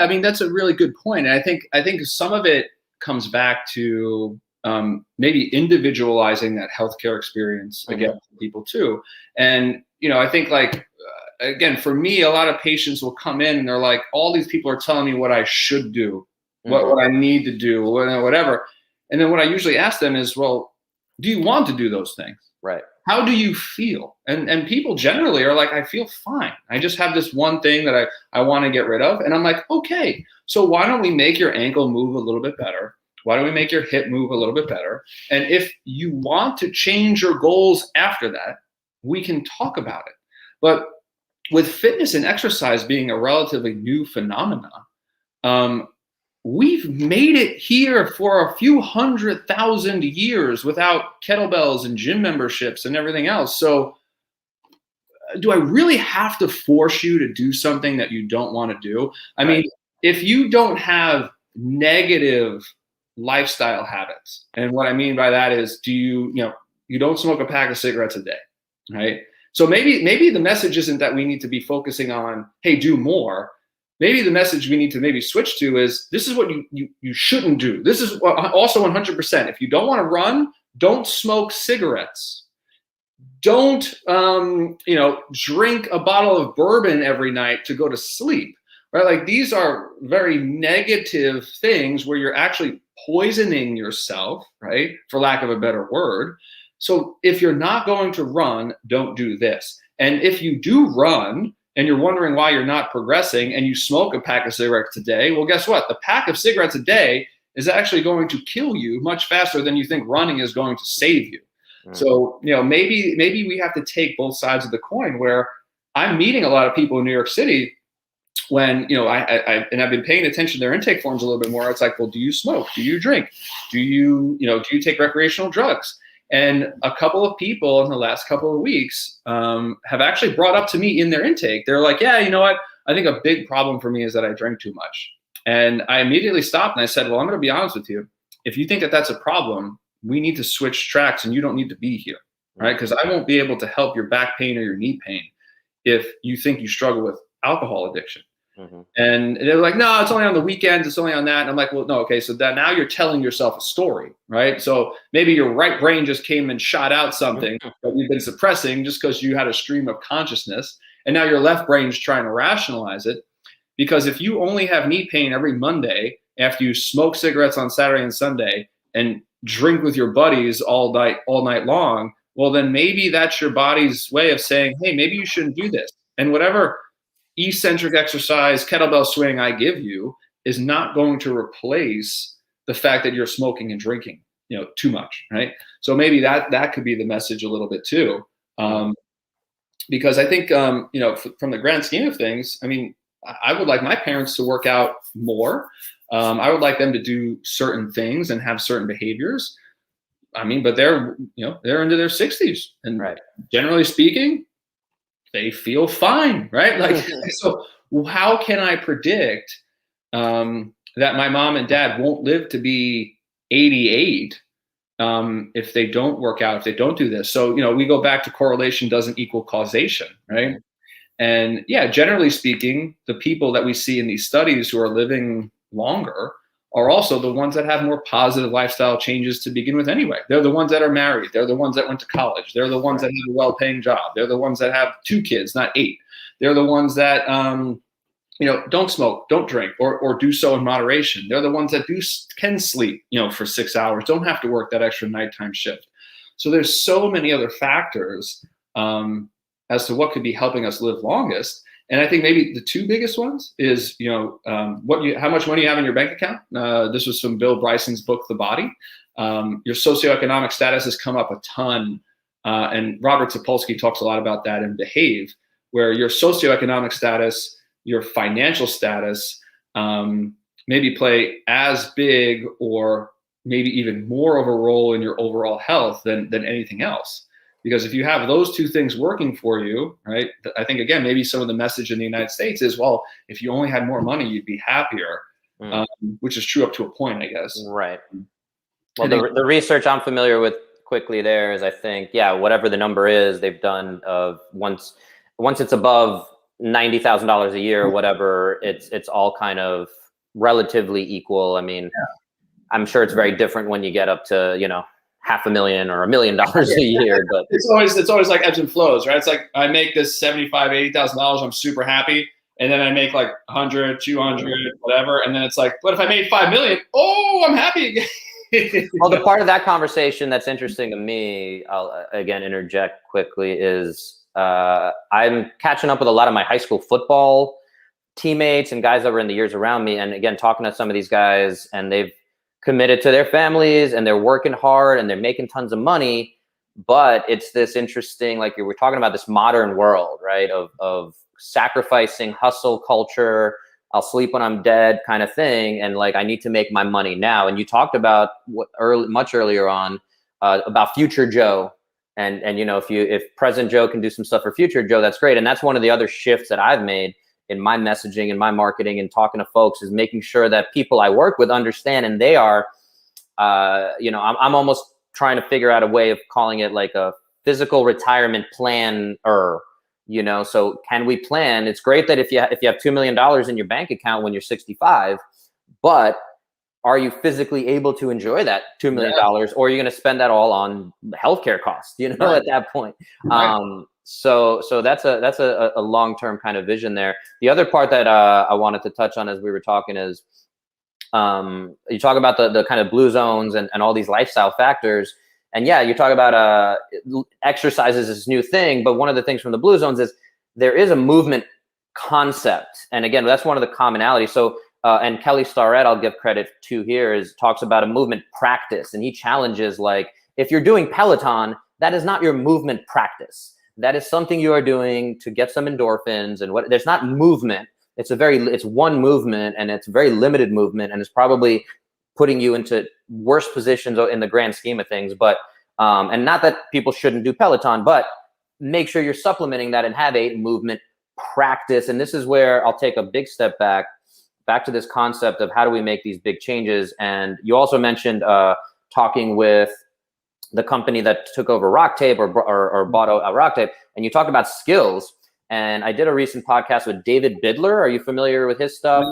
mean, that's a really good point. And I think some of it comes back to maybe individualizing that healthcare experience again for people too. And, you know, I think like, again, for me, a lot of patients will come in and they're like, all these people are telling me what I should do, what I need to do, whatever. And then what I usually ask them is, well, do you want to do those things? Right. How do you feel? And people generally are like, I feel fine. I just have this one thing that I want to get rid of. And I'm like, okay, so why don't we make your ankle move a little bit better? Why don't we make your hip move a little bit better? And if you want to change your goals after that, we can talk about it. But with fitness and exercise being a relatively new phenomenon, we've made it here for a few 100,000 years without kettlebells and gym memberships and everything else. So do I really have to force you to do something that you don't want to do? I mean, if you don't have negative lifestyle habits, and what I mean by that is, you don't smoke a pack of cigarettes a day, right? So maybe the message isn't that we need to be focusing on, hey, do more. Maybe the message we need to maybe switch to is, this is what you shouldn't do. This is also 100%. If you don't want to run, don't smoke cigarettes. Don't drink a bottle of bourbon every night to go to sleep. Right? Like, these are very negative things where you're actually poisoning yourself, right? For lack of a better word. So if you're not going to run, don't do this. And if you do run and you're wondering why you're not progressing and you smoke a pack of cigarettes a day, well, guess what? The pack of cigarettes a day is actually going to kill you much faster than you think running is going to save you. So, maybe we have to take both sides of the coin, where I'm meeting a lot of people in New York City when, I've been paying attention to their intake forms a little bit more. It's like, well, do you smoke? Do you drink? Do you take recreational drugs? And a couple of people in the last couple of weeks have actually brought up to me in their intake. They're like, yeah, you know what? I think a big problem for me is that I drink too much. And I immediately stopped and I said, well, I'm going to be honest with you. If you think that that's a problem, we need to switch tracks and you don't need to be here, right? Because I won't be able to help your back pain or your knee pain if you think you struggle with alcohol addiction. And they're like, no, it's only on the weekends. It's only on that. And I'm like, well, no, okay. So that now you're telling yourself a story, right? So maybe your right brain just came and shot out something that you've been suppressing just because you had a stream of consciousness. And now your left brain's trying to rationalize it. Because if you only have knee pain every Monday after you smoke cigarettes on Saturday and Sunday and drink with your buddies all night long, well, then maybe that's your body's way of saying, hey, maybe you shouldn't do this. And whatever eccentric exercise, kettlebell swing I give you is not going to replace the fact that you're smoking and drinking, too much, right? So maybe that could be the message a little bit too. Because I think, from the grand scheme of things, I mean, I would like my parents to work out more. I would like them to do certain things and have certain behaviors. I mean, but they're into their 60s, and generally speaking, they feel fine, right? Like, so how can I predict that my mom and dad won't live to be 88 if they don't work out, if they don't do this? So, we go back to correlation doesn't equal causation, right? And yeah, generally speaking, the people that we see in these studies who are living longer are also the ones that have more positive lifestyle changes to begin with anyway. They're the ones that are married. They're the ones that went to college. They're the ones that have a well-paying job. They're the ones that have 2 kids, not 8. They're the ones that, don't smoke, don't drink, or do so in moderation. They're the ones that can sleep, for 6 hours, don't have to work that extra nighttime shift. So there's so many other factors as to what could be helping us live longest. And I think maybe the two biggest ones is, how much money you have in your bank account. This was from Bill Bryson's book, The Body. Your socioeconomic status has come up a ton. And Robert Sopolsky talks a lot about that in Behave, where your socioeconomic status, your financial status, maybe play as big or maybe even more of a role in your overall health than anything else. Because if you have those two things working for you, right, I think, again, maybe some of the message in the United States is, well, if you only had more money, you'd be happier, which is true up to a point, I guess. Right. Well, the research I'm familiar with quickly there is, I think, whatever the number is, they've done of once it's above $90,000 a year or whatever, it's all kind of relatively equal. I mean, I'm sure it's very different when you get up to, $500,000 or $1 million a year, but it's always like ebbs and flows, right? It's like I make this $75,000, $80,000, I'm super happy. And then I make like 100, 200, whatever. And then it's like, what if I made 5 million? Oh, I'm happy again. Well, the part of that conversation that's interesting to me, I'll again interject quickly, is I'm catching up with a lot of my high school football teammates and guys that were in the years around me. And again, talking to some of these guys, and they've committed to their families and they're working hard and they're making tons of money. But it's this interesting, like you were talking about, this modern world, right? Of sacrificing hustle culture, I'll sleep when I'm dead kind of thing. And like, I need to make my money now. And you talked about much earlier on about future Joe. And if present Joe can do some stuff for future Joe, that's great. And that's one of the other shifts that I've made in my messaging and my marketing and talking to folks, is making sure that people I work with understand, and they are, I'm almost trying to figure out a way of calling it like a physical retirement plan, so can we plan? It's great that if you have $2 million in your bank account when you're 65, but are you physically able to enjoy that $2 million, or are you going to spend that all on healthcare costs, at that point? Right. So that's a long-term kind of vision there. The other part that I wanted to touch on as we were talking is, you talk about the kind of blue zones and all these lifestyle factors. And you talk about exercise is this new thing, but one of the things from the blue zones is there is a movement concept. And again, that's one of the commonalities. So, and Kelly Starrett, I'll give credit to here, talks about a movement practice. And he challenges, like, if you're doing Peloton, that is not your movement practice. That is something you are doing to get some endorphins, and there's not movement. It's one movement, and it's very limited movement, and it's probably putting you into worse positions in the grand scheme of things. But, and not that people shouldn't do Peloton, but make sure you're supplementing that and have a movement practice. And this is where I'll take a big step back to this concept of how do we make these big changes. And you also mentioned talking with the company that took over Rock Tape or bought out Rock Tape, and you talked about skills. And I did a recent podcast with David Bidler. Are you familiar with his stuff?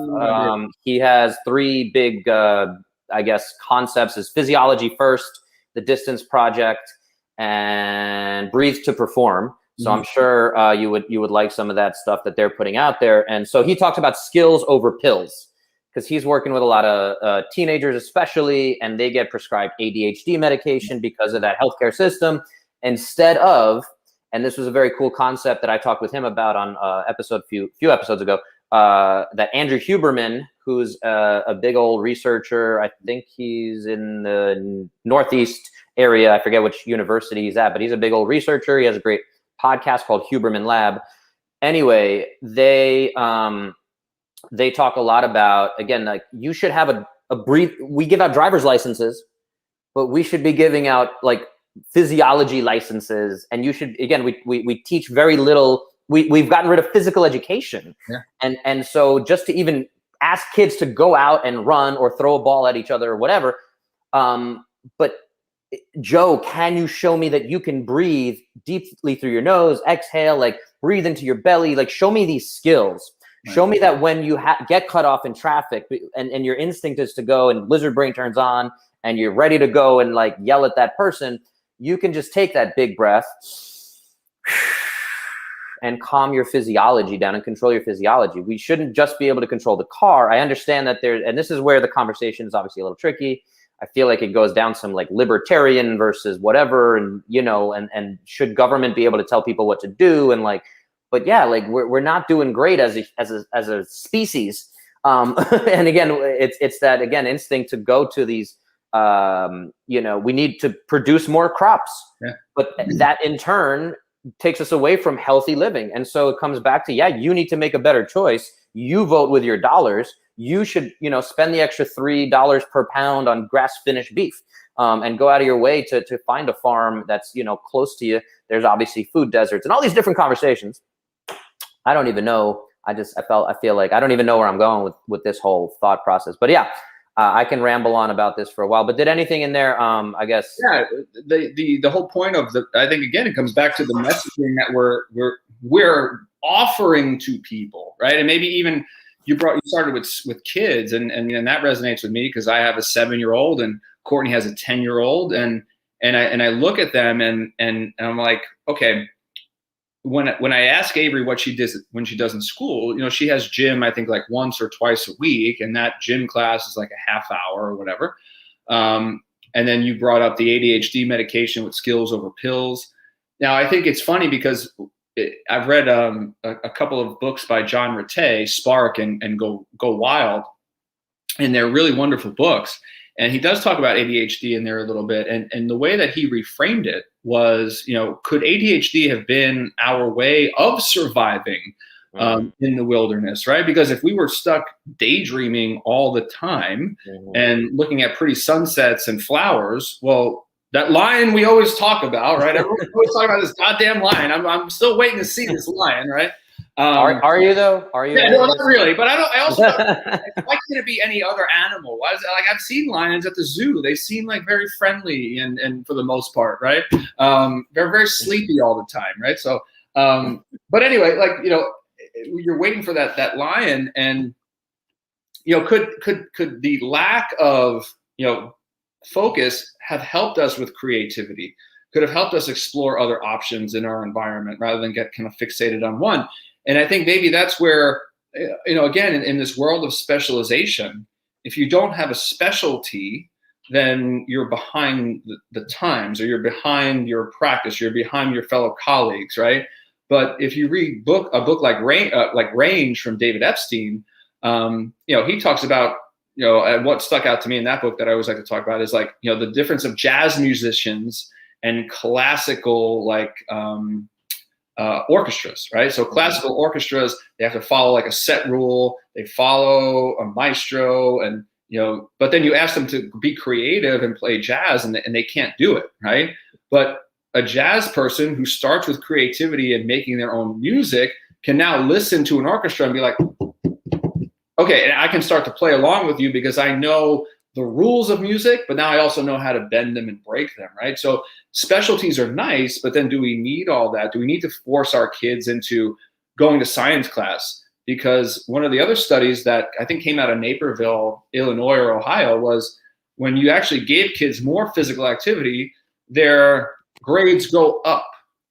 He has 3 big, concepts: is physiology first, the distance project, and breathe to perform. So I'm sure you would like some of that stuff that they're putting out there. And so he talks about skills over pills, because he's working with a lot of teenagers especially, and they get prescribed ADHD medication because of that healthcare system, instead of, and this was a very cool concept that I talked with him about on few episodes ago, that Andrew Huberman, who's a big old researcher, I think he's in the Northeast area, I forget which university he's at, but he's a big old researcher. He has a great podcast called Huberman Lab. Anyway, they talk a lot about, again, like, you should have we give out driver's licenses, but we should be giving out like physiology licenses. And you should, again, we teach very little. We've gotten rid of physical education. Yeah. And so just to even ask kids to go out and run or throw a ball at each other or whatever. But Joe, can you show me that you can breathe deeply through your nose, exhale, like breathe into your belly, like show me these skills. Right. Show me that when you get cut off in traffic and your instinct is to go and lizard brain turns on and you're ready to go and like yell at that person, you can just take that big breath and calm your physiology down and control your physiology. We shouldn't just be able to control the car. I understand that and this is where the conversation is obviously a little tricky. I feel like it goes down some like libertarian versus whatever, and and should government be able to tell people what to do, and like, but yeah, like we're not doing great as a species. And again, it's that, again, instinct to go to these, we need to produce more crops, but that in turn takes us away from healthy living. And so it comes back to, you need to make a better choice. You vote with your dollars. You should, spend the extra $3 per pound on grass-finished beef, and go out of your way to find a farm that's, close to you. There's obviously food deserts and all these different conversations. I don't even know. I feel like I don't even know where I'm going with this whole thought process. But yeah, I can ramble on about this for a while. But did anything in there? I guess. Yeah, the whole point of I think again it comes back to the messaging that we're offering to people, right? And maybe even you started with kids, and that resonates with me because I have a 7-year-old and Courtney has a 10-year-old, and I look at them and I'm like, okay. When I ask Avery what she does when she does in school, she has gym, I think like once or twice a week, and that gym class is like a half hour or whatever. And then you brought up the ADHD medication with skills over pills. Now I think it's funny because I've read a couple of books by John Ratey, Spark and Go Wild, and they're really wonderful books. And he does talk about ADHD in there a little bit. And the way that he reframed it was, could ADHD have been our way of surviving in the wilderness, right? Because if we were stuck daydreaming all the time and looking at pretty sunsets and flowers, well, that lion we always talk about, right? Everyone's always talking about this goddamn lion. I'm still waiting to see this lion, right? Are you though? Are you? Yeah, no, not really. But I also why can't it be any other animal? Why is it like I've seen lions at the zoo? They seem like very friendly and for the most part, right? They're very sleepy all the time, right? So, but anyway, like you're waiting for that lion, and could the lack of focus have helped us with creativity? Could have helped us explore other options in our environment rather than get kind of fixated on one. And I think maybe that's where, again, in this world of specialization, if you don't have a specialty, then you're behind the times, or you're behind your practice, you're behind your fellow colleagues, right? But if you read a book like Range from David Epstein, he talks about, and what stuck out to me in that book that I always like to talk about is like, the difference of jazz musicians and classical orchestras, right? So classical orchestras, they have to follow like a set rule. They follow a maestro, and but then you ask them to be creative and play jazz, and they can't do it, right? But a jazz person who starts with creativity and making their own music can now listen to an orchestra and be like, okay, and I can start to play along with you because I know the rules of music, but now I also know how to bend them and break them, right? So specialties are nice, but then do we need all that? Do we need to force our kids into going to science class? Because one of the other studies that I think came out of Naperville, Illinois or Ohio, was when you actually gave kids more physical activity, their grades go up,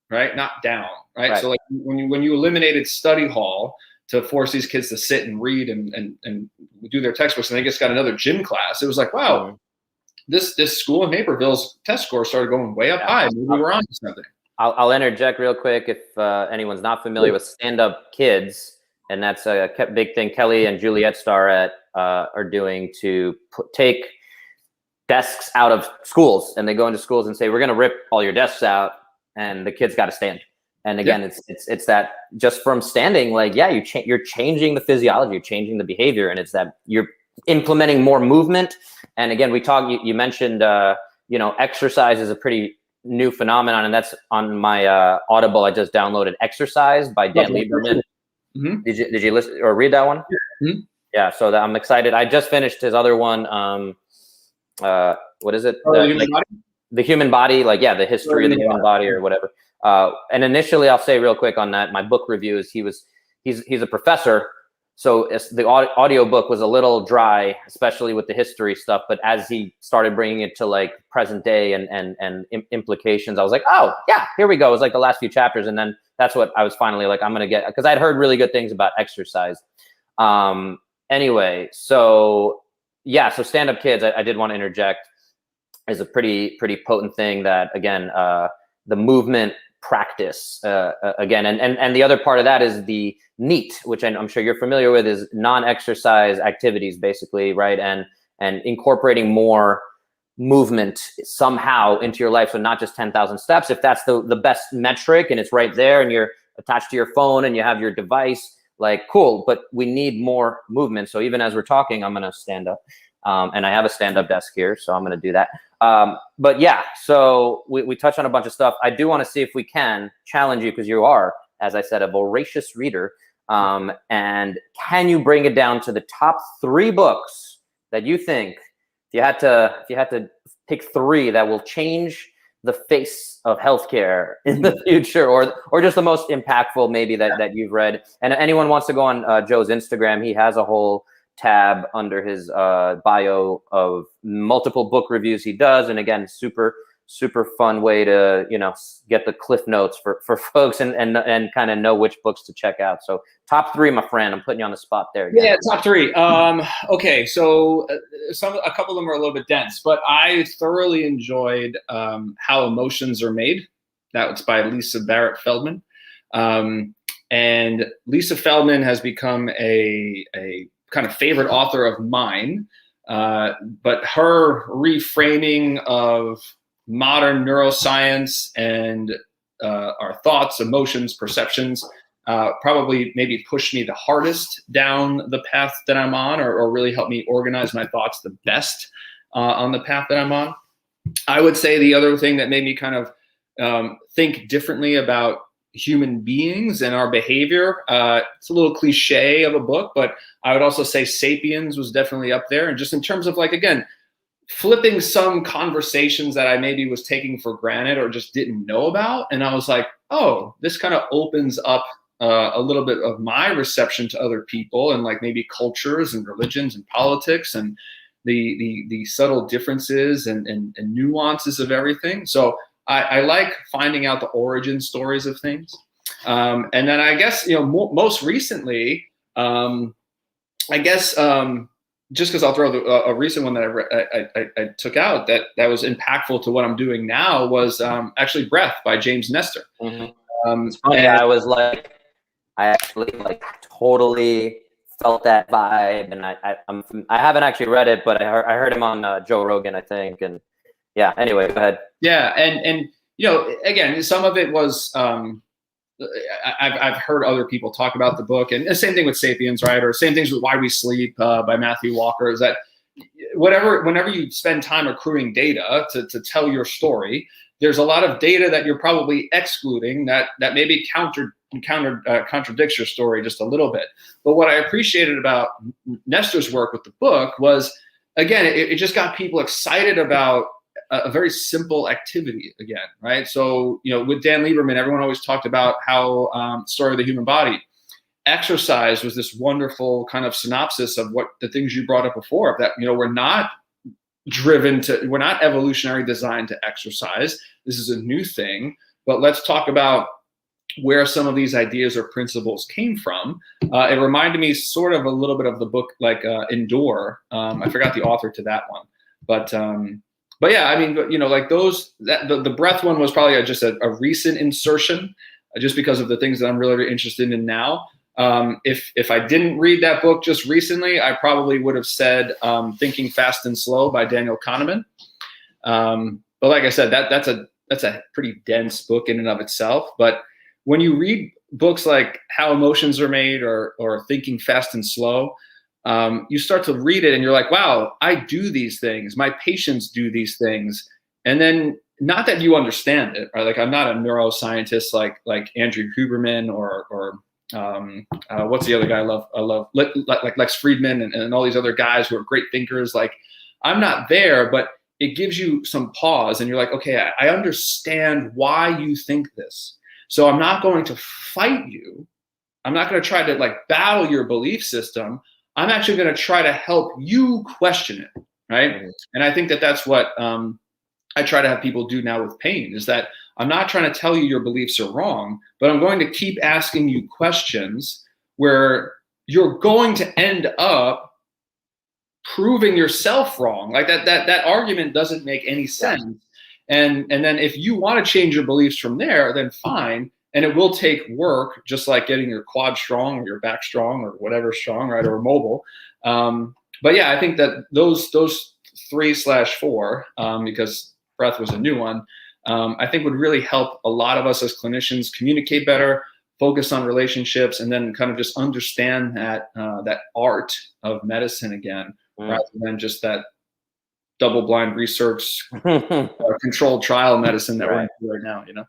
right? Not down, right? So like when you eliminated study hall to force these kids to sit and read and do their textbooks, and they just got another gym class, it was like, wow, this school in Naperville's test score started going way up high. Maybe we're on to something. I'll interject real quick if anyone's not familiar with Stand Up Kids, and that's a big thing Kelly and Juliet Starrett are doing to take desks out of schools, and they go into schools and say, we're going to rip all your desks out, and the kids got to stand. And again, it's that just from standing, like, you're changing the physiology, you're changing the behavior, and it's that you're implementing more movement. And again, you mentioned, exercise is a pretty new phenomenon, and that's on my Audible. I just downloaded Exercise by Dan Lieberman. Mm-hmm. Did you listen or read that one? Mm-hmm. Yeah. So I'm excited. I just finished his other one. What is it? The human body, the history of the human body or whatever. And initially, I'll say real quick on that, my book review is he's a professor. So the audio book was a little dry, especially with the history stuff. But as he started bringing it to like present day and implications, I was like, oh yeah, here we go. It was like the last few chapters. And then that's what I was finally like, I'm going to get, because I'd heard really good things about exercise. Anyway, so Stand Up Kids, I did want to interject, is a pretty potent thing that, again, the movement practice again. And the other part of that is the NEAT, which I'm sure you're familiar with, is non-exercise activities, basically, right? And incorporating more movement somehow into your life. So not just 10,000 steps, if that's the best metric and it's right there and you're attached to your phone and you have your device, like, cool, but we need more movement. So even as we're talking, I'm going to stand up. And I have a stand-up desk here, so I'm going to do that. But yeah, so we touched on a bunch of stuff. I do want to see if we can challenge you, because you are, as I said, a voracious reader. And can you bring it down to the top 3 books that you think, if you had to pick 3 that will change the face of healthcare in the future, or just the most impactful maybe that you've read? And anyone wants to go on Joe's Instagram, he has a whole tab under his bio of multiple book reviews he does. And again, super fun way to, get the cliff notes for folks and kind of know which books to check out. So top 3, my friend, I'm putting you on the spot there again. Yeah, top 3. Okay, so a couple of them are a little bit dense, but I thoroughly enjoyed How Emotions Are Made. That was by Lisa Barrett Feldman. And Lisa Feldman has become a kind of favorite author of mine, but her reframing of modern neuroscience and our thoughts, emotions, perceptions probably maybe pushed me the hardest down the path that I'm on, or really helped me organize my thoughts the best on the path that I'm on. I would say the other thing that made me kind of think differently about human beings and our behavior. It's a little cliche of a book, but I would also say Sapiens was definitely up there. And just in terms of, like, again, flipping some conversations that I maybe was taking for granted or just didn't know about. And I was like, oh, this kind of opens up a little bit of my reception to other people and, like, maybe cultures and religions and politics and the subtle differences and nuances of everything. So I like finding out the origin stories of things. And then I guess, most recently, just because I'll throw a recent one that I took out that was impactful to what I'm doing now was actually Breath by James Nestor. Mm-hmm. It's funny, I actually totally felt that vibe, and I haven't actually read it, but I heard him on Joe Rogan, I think, and yeah. Anyway, go ahead. Yeah, and again, some of it was I've heard other people talk about the book, and the same thing with Sapiens, right? Or same things with Why We Sleep by Matthew Walker. Is that whenever you spend time accruing data to tell your story, there's a lot of data that you're probably excluding that maybe contradicts your story just a little bit. But what I appreciated about Nestor's work with the book was, again, it just got people excited about a very simple activity again, right? So, with Dan Lieberman, everyone always talked about how Story of the Human Body. Exercise was this wonderful kind of synopsis of what the things you brought up before, that, we're not we're not evolutionary designed to exercise. This is a new thing, but let's talk about where some of these ideas or principles came from. It reminded me sort of a little bit of the book, like Endure. I forgot the author to that one, but yeah, I mean, like the Breath one was probably just a recent insertion, just because of the things that I'm really interested in now. If I didn't read that book just recently, I probably would have said Thinking Fast and Slow by Daniel Kahneman. But like I said, that's a pretty dense book in and of itself. But when you read books like How Emotions Are Made or Thinking Fast and Slow, you start to read it and you're like, wow, I do these things. My patients do these things. And then, not that you understand it, right? Like, I'm not a neuroscientist like Andrew Huberman or what's the other guy I love like Lex Friedman and all these other guys who are great thinkers. Like, I'm not there, but it gives you some pause and you're like, okay, I understand why you think this. So I'm not going to fight you. I'm not going to try to battle your belief system. I'm actually going to try to help you question it, right? Mm-hmm. And I think that's what I try to have people do now with pain, is that I'm not trying to tell you your beliefs are wrong, but I'm going to keep asking you questions where you're going to end up proving yourself wrong. Like that argument doesn't make any sense. And then if you want to change your beliefs from there, then fine. And it will take work, just like getting your quad strong or your back strong or whatever strong, right? Or mobile. But yeah, I think that those 3/4, because breath was a new one, I think would really help a lot of us as clinicians communicate better, focus on relationships, and then kind of just understand that that art of medicine again, rather than just that double-blind research, controlled trial medicine that we're in right now.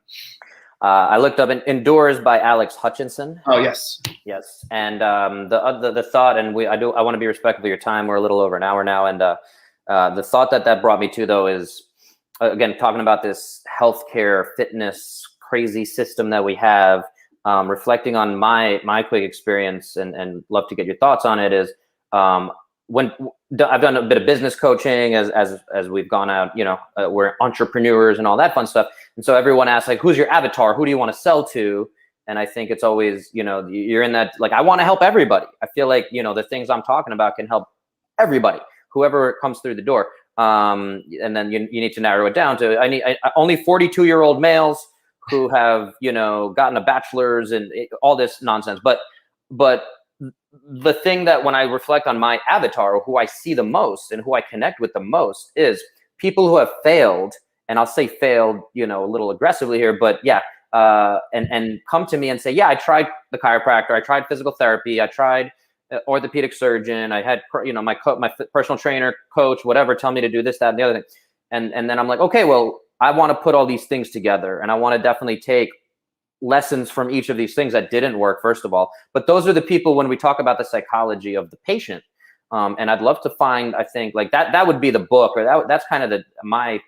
I looked up Indoors by Alex Hutchinson. Oh yes, yes. And the thought, and I want to be respectful of your time. We're a little over an hour now, and the thought that brought me to, though, is again talking about this healthcare fitness crazy system that we have. Reflecting on my quick experience, and love to get your thoughts on it, is when I've done a bit of business coaching as we've gone out, we're entrepreneurs and all that fun stuff. And so everyone asks, like, who's your avatar? Who do you want to sell to? And I think it's always, you're in that, like, I want to help everybody. I feel like, the things I'm talking about can help everybody, whoever comes through the door. And then you need to narrow it down to, only 42-year-old males who have, gotten a bachelor's and all this nonsense. But the thing that when I reflect on my avatar, or who I see the most and who I connect with the most, is people who have failed. And I'll say failed, a little aggressively here, but yeah. And come to me and say, yeah, I tried the chiropractor, I tried physical therapy, I tried orthopedic surgeon, I had, my personal trainer, coach, whatever, tell me to do this, that, and the other thing. And then I'm like, okay, well, I want to put all these things together, and I want to definitely take lessons from each of these things that didn't work, first of all. But those are the people, when we talk about the psychology of the patient. And I'd love to find, I think, like that would be the book, or that's kind of my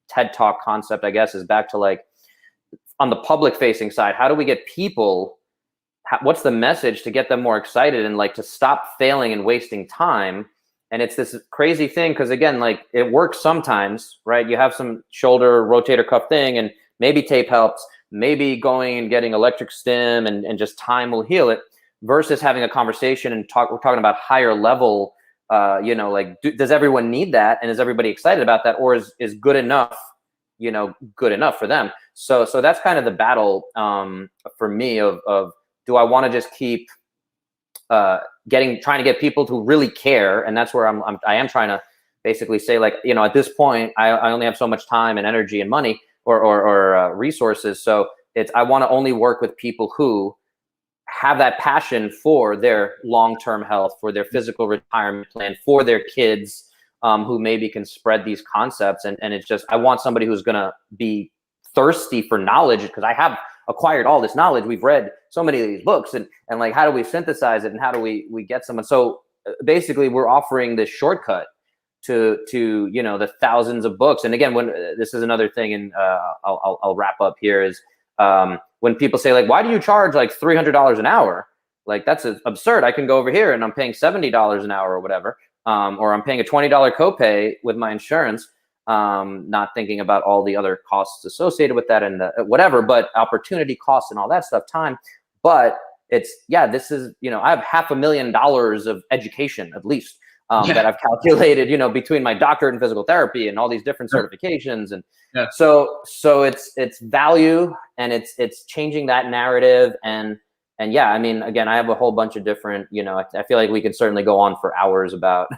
TED Talk concept, I guess, is back to, like, on the public facing side, how do we get people, what's the message to get them more excited and, like, to stop failing and wasting time? And it's this crazy thing, because again, like, it works sometimes, right? You have some shoulder rotator cuff thing, and maybe tape helps, maybe going and getting electric stim and just time will heal it, versus having a conversation and we're talking about higher level, does everyone need that? And is everybody excited about that? Or is good enough, good enough for them? So that's kind of the battle for me of do I want to just keep trying to get people to really care? And that's where I am trying to basically say, like, at this point, I only have so much time and energy and money or resources. So I want to only work with people who have that passion for their long-term health, for their physical retirement plan, for their kids, who maybe can spread these concepts. And it's just, I want somebody who's going to be thirsty for knowledge, because I have acquired all this knowledge. We've read so many of these books, and like, how do we synthesize it, and how do we get someone? So basically, we're offering this shortcut to the thousands of books. And again, when this is another thing, and I'll wrap up here, is when people say, like, why do you charge like $300 an hour? Like, that's absurd. I can go over here and I'm paying $70 an hour or whatever, or I'm paying a $20 copay with my insurance. Not thinking about all the other costs associated with that and whatever, but opportunity costs and all that stuff, time. But this is, I have $500,000 of education, at least, that I've calculated, between my doctorate in physical therapy and all these different certifications. And so it's value, and it's changing that narrative. And yeah, I mean, again, I have a whole bunch of different, I feel like we could certainly go on for hours about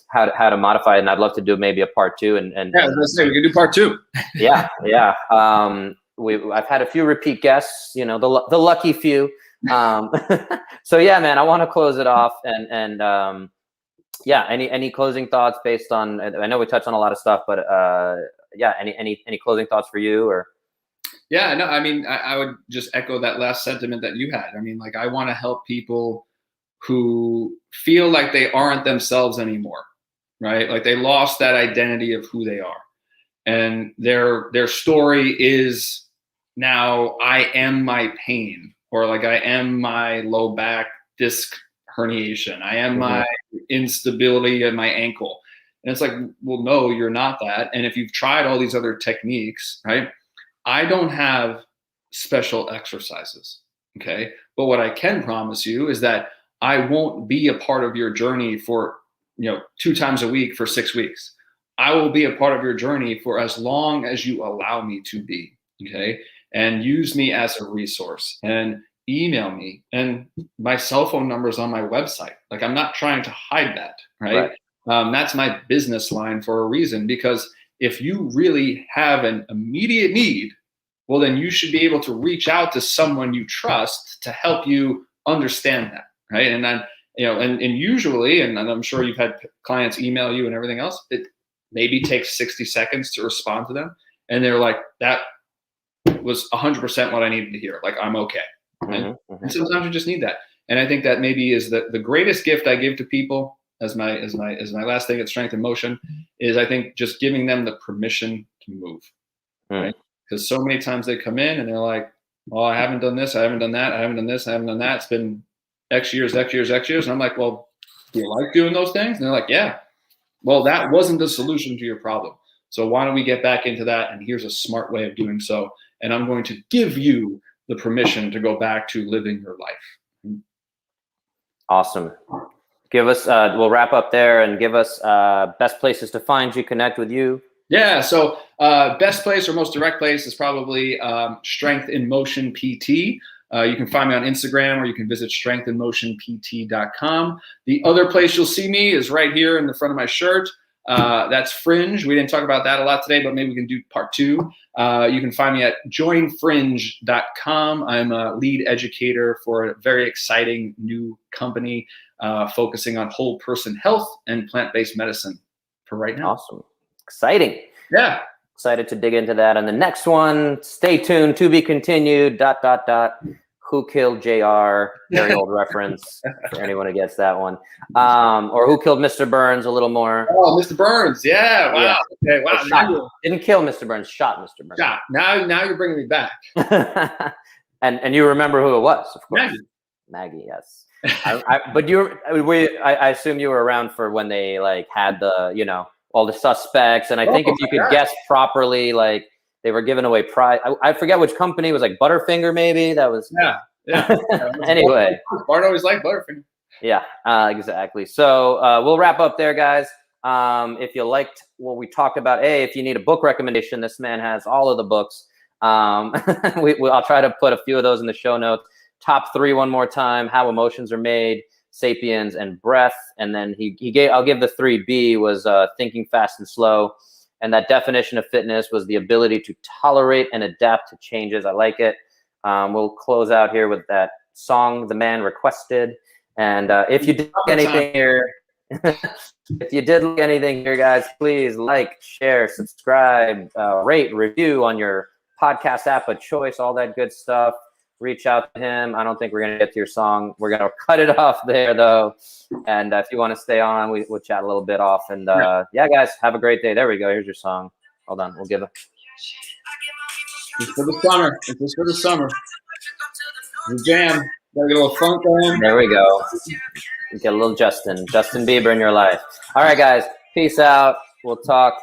how to modify it. And I'd love to do maybe a part 2. And yeah, let's say we can do part 2. yeah. I've had a few repeat guests, the lucky few. So yeah, man, I want to close it off. And any closing thoughts based on, I know we touched on a lot of stuff, but any closing thoughts for you, or? Yeah, no, I mean, I would just echo that last sentiment that you had. I mean, like, I want to help people who feel like they aren't themselves anymore, right? Like, they lost that identity of who they are. And their story is now, I am my pain, or like, I am my low back disc herniation. I am my instability in my ankle. And it's like, well, no, you're not that. And if you've tried all these other techniques, right? I don't have special exercises, okay? But what I can promise you is that I won't be a part of your journey for, 2 times a week for 6 weeks. I will be a part of your journey for as long as you allow me to be. Okay. And use me as a resource and email me, and my cell phone number is on my website. Like, I'm not trying to hide that. Right. That's my business line for a reason, because if you really have an immediate need, well, then you should be able to reach out to someone you trust to help you understand that. Right. And then, and usually, and I'm sure you've had clients email you and everything else, it maybe takes 60 seconds to respond to them. And they're like, that was 100% what I needed to hear. Like, I'm okay. And sometimes you just need that. And I think that maybe is the greatest gift I give to people as my last thing at Strength in Motion is, I think, just giving them the permission to move. Right? Because so many times they come in and they're like, well, I haven't done this, I haven't done that, I haven't done this, I haven't done that. It's been X years. And I'm like, well, do you like doing those things? And they're like, yeah. Well, that wasn't the solution to your problem. So why don't we get back into that? And here's a smart way of doing so. And I'm going to give you the permission to go back to living your life. Awesome. Give us, we'll wrap up there, and give us best places to find you, connect with you. Yeah. So best place or most direct place is probably Strength in Motion PT. You can find me on Instagram, or you can visit strengthinmotionpt.com. The other place you'll see me is right here in the front of my shirt. That's Fringe. We didn't talk about that a lot today, but maybe we can do part 2. You can find me at joinfringe.com. I'm a lead educator for a very exciting new company focusing on whole person health and plant-based medicine for right now. Awesome. Exciting. Yeah. Excited to dig into that. And the next one, stay tuned, to be continued, ... Who Killed JR? Very old reference for anyone who gets that one. Or Who Killed Mr. Burns? A little more. Oh, Mr. Burns. Yeah. Wow. Yeah. Okay. Wow. Didn't kill Mr. Burns. Shot Mr. Burns. Shot. Now you're bringing me back. and you remember who it was, of course. Maggie. Yes. But I assume you were around for when they like had the all the suspects, and I think if you could guess properly, like, they were giving away prize. I forget which company it was, like Butterfinger, maybe. That was yeah. Anyway, Bart always liked Butterfinger. Yeah, exactly. So we'll wrap up there, guys. If you liked what we talked about, if you need a book recommendation, this man has all of the books. I'll try to put a few of those in the show notes. Top 3 one more time: How Emotions Are Made, Sapiens, and Breath. And then I'll give the 3B was Thinking Fast and Slow. And that definition of fitness was the ability to tolerate and adapt to changes. I like it. We'll close out here with that song the man requested. And if you did anything here, guys, please like, share, subscribe, rate, review on your podcast app of choice, all that good stuff. Reach out to him. I don't think we're going to get to your song. We're going to cut it off there, though. And if you want to stay on, we'll chat a little bit off. And yeah, guys, have a great day. There we go. Here's your song. Hold on. We'll give it. It's for the summer. It's just for the summer. The jam. Gotta get a little funk going. There we go. Get a little Justin Bieber in your life. All right, guys. Peace out. We'll talk